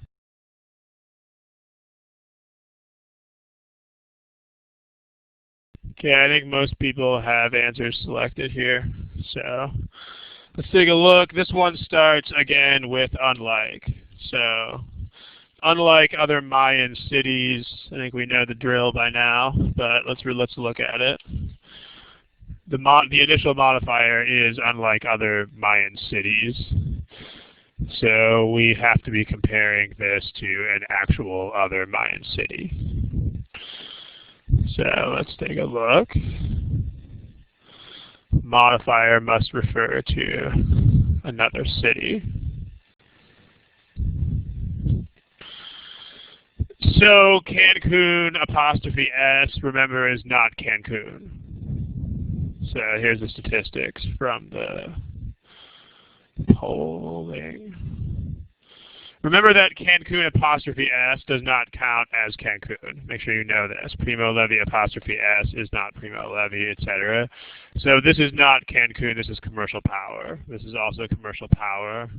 Okay, I think most people have answers selected here. So let's take a look. This one starts again with unlike. So unlike other Mayan cities, I think we know the drill by now, but let's look at it. The initial modifier is unlike other Mayan cities. So we have to be comparing this to an actual other Mayan city. So let's take a look. Modifier must refer to another city. So Cancun apostrophe S, remember, is not Cancun. So here's the statistics from the polling. Remember that Cancun apostrophe S does not count as Cancun. Make sure you know this. Primo Levi apostrophe S is not Primo Levi, etc. So this is not Cancun, this is commercial power. This is also commercial power,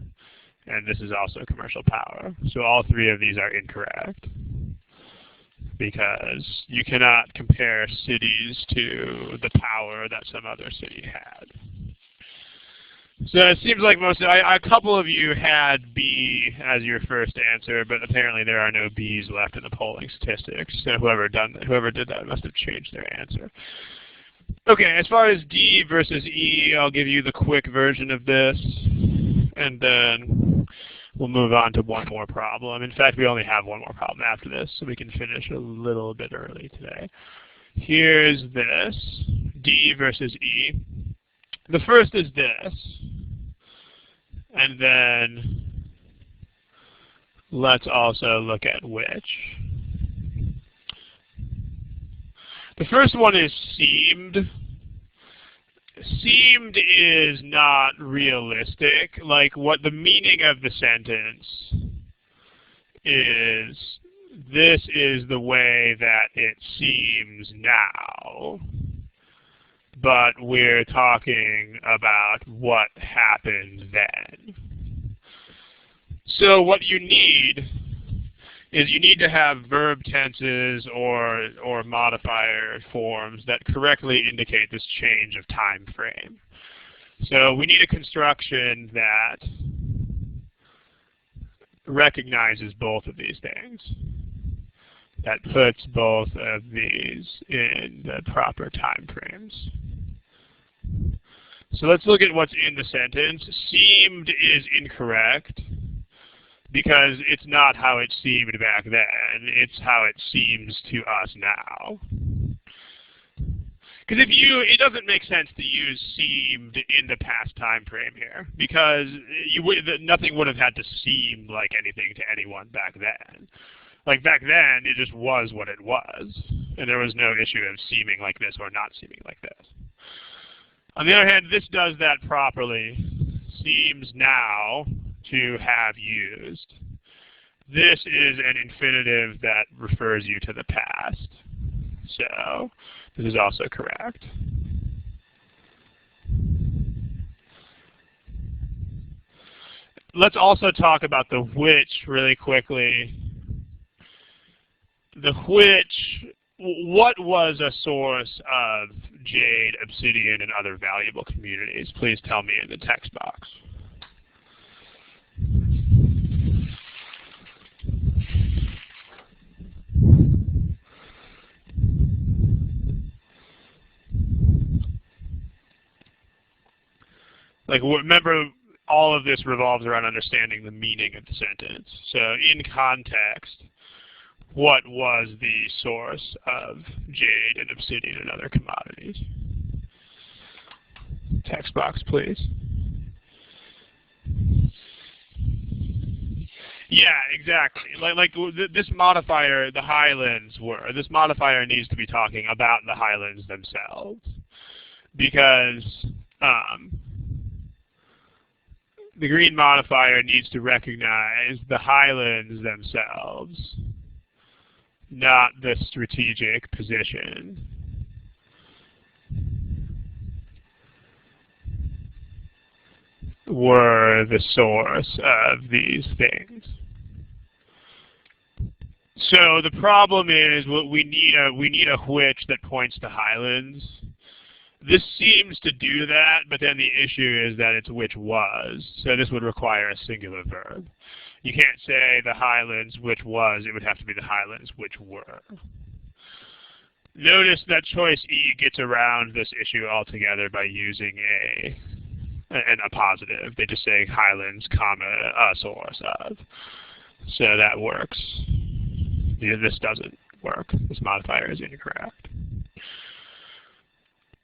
and this is also commercial power. So all three of these are incorrect, because you cannot compare cities to the power that some other city had. So it seems like a couple of you had B as your first answer, but apparently there are no B's left in the polling statistics. So whoever did that must have changed their answer. Okay, as far as D versus E, I'll give you the quick version of this, and then we'll move on to one more problem. In fact, we only have one more problem after this, so we can finish a little bit early today. Here's this, D versus E. The first is this, and then let's also look at which. The first one is seemed. Seemed is not realistic. Like, what the meaning of the sentence is, this is the way that it seems now. But we're talking about what happened then. So what you need is you need to have verb tenses or modifier forms that correctly indicate this change of time frame. So we need a construction that recognizes both of these things. That puts both of these in the proper time frames. So let's look at what's in the sentence. Seemed is incorrect because it's not how it seemed back then. It's how it seems to us now. Because it doesn't make sense to use seemed in the past time frame here, because nothing would have had to seem like anything to anyone back then. Like back then, it just was what it was, and there was no issue of seeming like this or not seeming like this. On the other hand, this does that properly. Seems now to have used. This is an infinitive that refers you to the past. So this is also correct. Let's also talk about the which really quickly. The which, what was a source of jade, obsidian, and other valuable communities? Please tell me in the text box. Like, remember, all of this revolves around understanding the meaning of the sentence. So in context, what was the source of jade and obsidian and other commodities? Text box, please. Yeah, exactly. Like this modifier, the highlands were. This modifier needs to be talking about the highlands themselves, because the green modifier needs to recognize the highlands themselves, not the strategic position. Were the source of these things. So the problem is, we need a which that points to highlands. This seems to do that, but then the issue is that it's which was. So this would require a singular verb. You can't say the highlands which was. It would have to be the highlands which were. Notice that choice E gets around this issue altogether by using a positive. They just say highlands, comma, a source of. So that works. This doesn't work. This modifier is incorrect.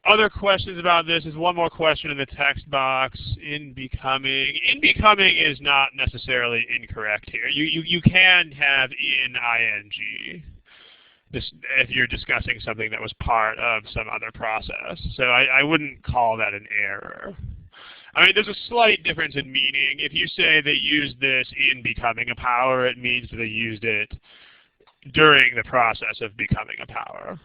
Other questions about this is one more question in the text box. In becoming. In becoming is not necessarily incorrect here. You can have in ing. If you're discussing something that was part of some other process. So I wouldn't call that an error. I mean, there's a slight difference in meaning. If you say they used this in becoming a power, it means that they used it during the process of becoming a power.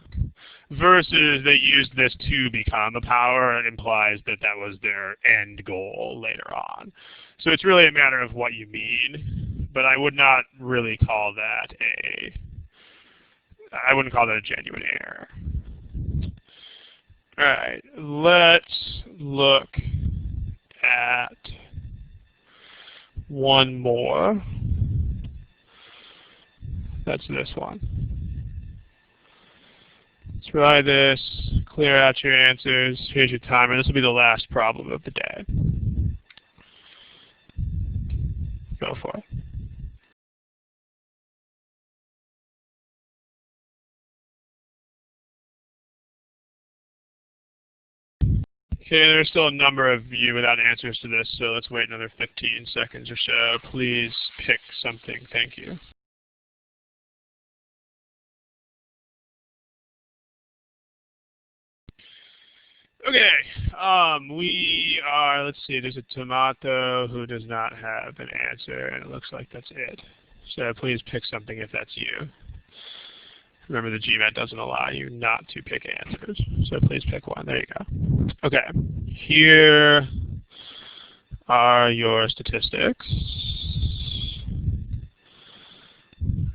Versus they used this to become a power, it implies that that was their end goal later on. So it's really a matter of what you mean, but I would not really call that I wouldn't call that a genuine error. All right, let's look at one more. That's this one. Let's try this, clear out your answers. Here's your timer. This will be the last problem of the day. Go for it. Okay, there's still a number of you without answers to this, so let's wait another 15 seconds or so. Please pick something. Thank you. Okay, we are, let's see, there's a tomato who does not have an answer, and it looks like that's it. So please pick something if that's you. Remember, the GMAT doesn't allow you not to pick answers, so please pick one. There you go. Okay, here are your statistics.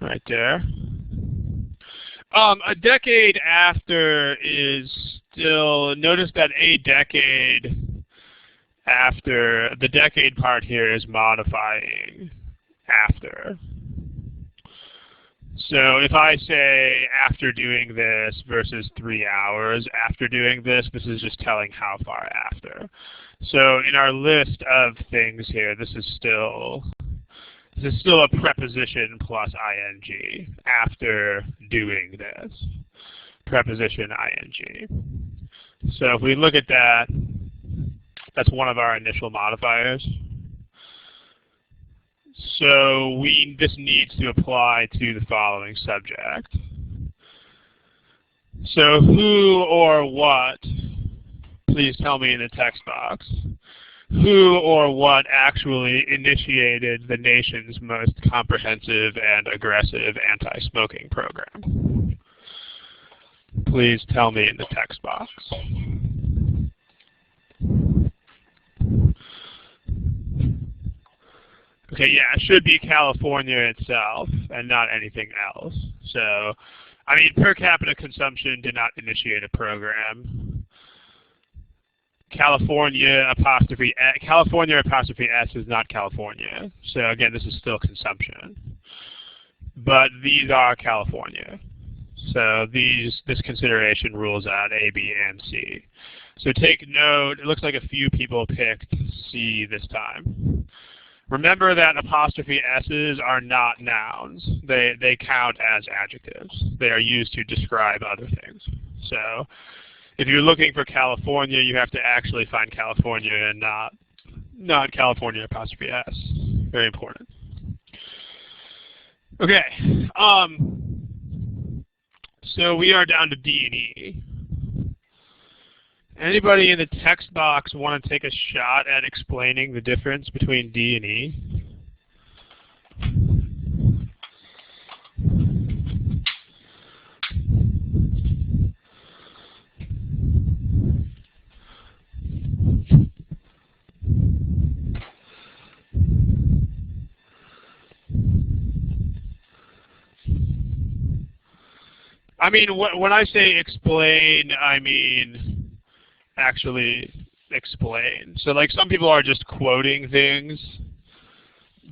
Right there. A decade after is still, notice that a decade after, the decade part here is modifying after. So if I say after doing this versus 3 hours after doing this, this is just telling how far after. So in our list of things here, this is still a preposition plus ing after doing this. Preposition ing. So if we look at that, that's one of our initial modifiers. So this needs to apply to the following subject. So who or what, please tell me in the text box, who or what actually initiated the nation's most comprehensive and aggressive anti-smoking program? Please tell me in the text box. Okay, yeah, it should be California itself and not anything else. So, I mean, per capita consumption did not initiate a program. California apostrophe S is not California. So again, this is still consumption. But these are California. So this consideration rules out A, B, and C. So take note, it looks like a few people picked C this time. Remember that apostrophe S's are not nouns. They count as adjectives. They are used to describe other things. So if you're looking for California, you have to actually find California and not California apostrophe S. Very important. Okay. So we are down to D and E. Anybody in the text box want to take a shot at explaining the difference between D and E? I mean, when I say explain, I mean actually explain. So like some people are just quoting things,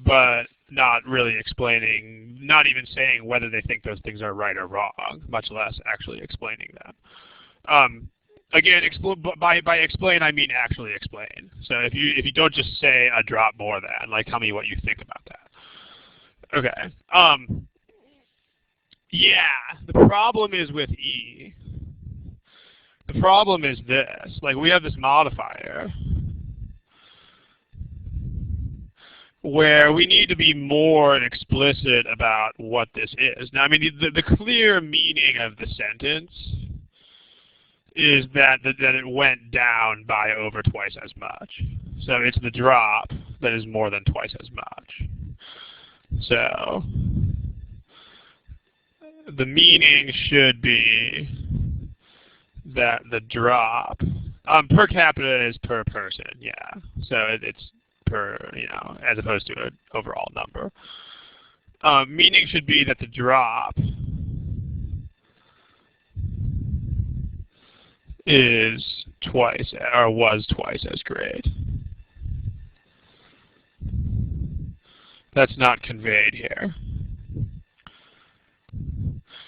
but not really explaining, not even saying whether they think those things are right or wrong, much less actually explaining them. Again, by explain, I mean actually explain. So if you don't just say a drop more than, like tell me what you think about that. Okay. Yeah, the problem is with E. The problem is this. Like we have this modifier where we need to be more explicit about what this is. Now, I mean, the clear meaning of the sentence is that it went down by over twice as much. So it's the drop that is more than twice as much. So the meaning should be that the drop per capita is per person, yeah. So it's per, as opposed to an overall number. Meaning should be that the drop is twice or was twice as great. That's not conveyed here.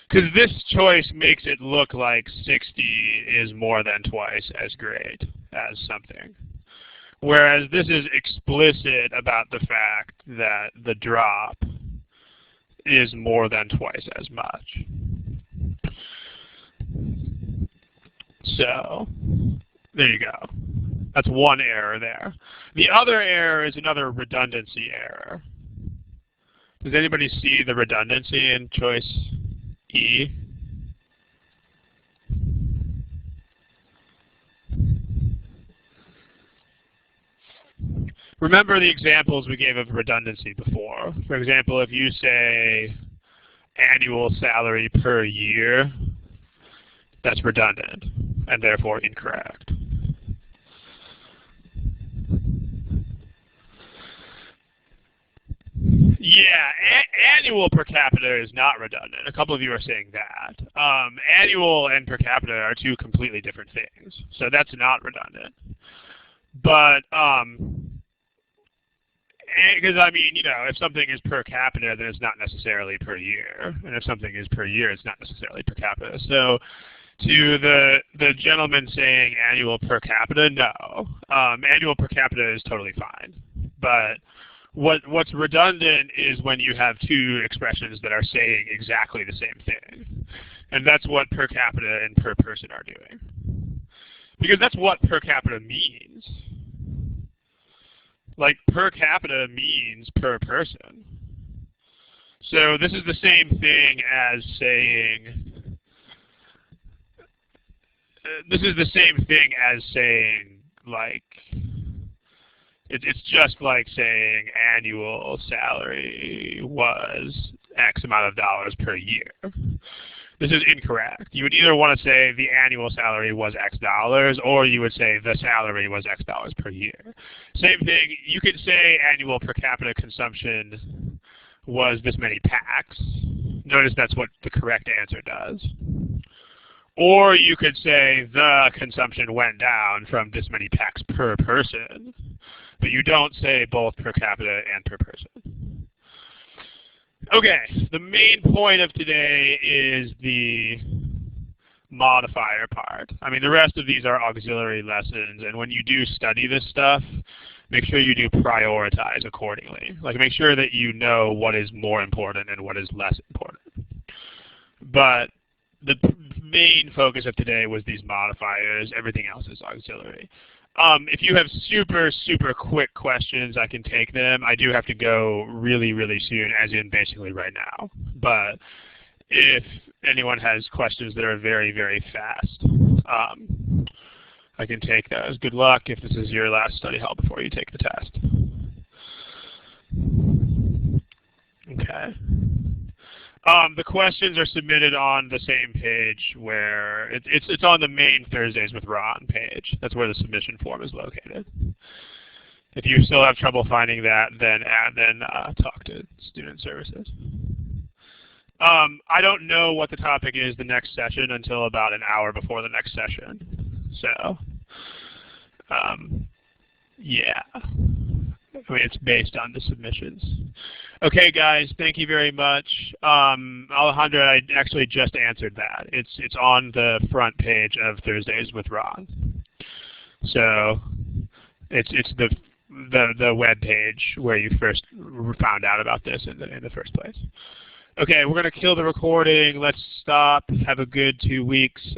Because this choice makes it look like 60 is more than twice as great as something. Whereas this is explicit about the fact that the drop is more than twice as much. So, there you go. That's one error there. The other error is another redundancy error. Does anybody see the redundancy in choice E? Remember the examples we gave of redundancy before. For example, if you say annual salary per year, that's redundant and therefore incorrect. Yeah, annual per capita is not redundant. A couple of you are saying that. Annual and per capita are two completely different things, so that's not redundant. But because I mean, if something is per capita, then it's not necessarily per year, and if something is per year, it's not necessarily per capita. So, to the gentleman saying annual per capita, no, annual per capita is totally fine. But what's redundant is when you have two expressions that are saying exactly the same thing, and that's what per capita and per person are doing, because that's what per capita means. Like, per capita means per person. So this is the same thing as saying, like, it's just like saying annual salary was X amount of dollars per year. This is incorrect. You would either want to say the annual salary was X dollars, or you would say the salary was X dollars per year. Same thing, you could say annual per capita consumption was this many packs. Notice that's what the correct answer does. Or you could say the consumption went down from this many packs per person, but you don't say both per capita and per person. Okay, the main point of today is the modifier part. I mean, the rest of these are auxiliary lessons, and when you do study this stuff, make sure you do prioritize accordingly. Like, make sure that you know what is more important and what is less important. But the main focus of today was these modifiers. Everything else is auxiliary. If you have super, super quick questions, I can take them. I do have to go really, really soon, as in basically right now. But if anyone has questions that are very, very fast, I can take those. Good luck if this is your last study hall before you take the test. Okay. The questions are submitted on the same page where it's on the main Thursdays with Ron page. That's where the submission form is located. If you still have trouble finding that, then talk to Student Services. I don't know what the topic is the next session until about an hour before the next session. So, yeah. I mean, it's based on the submissions. Okay, guys, thank you very much. Alejandra, I actually just answered that. It's on the front page of Thursdays with Ron. So it's the web page where you first found out about this in the first place. Okay, we're gonna kill the recording. Let's stop. Have a good 2 weeks.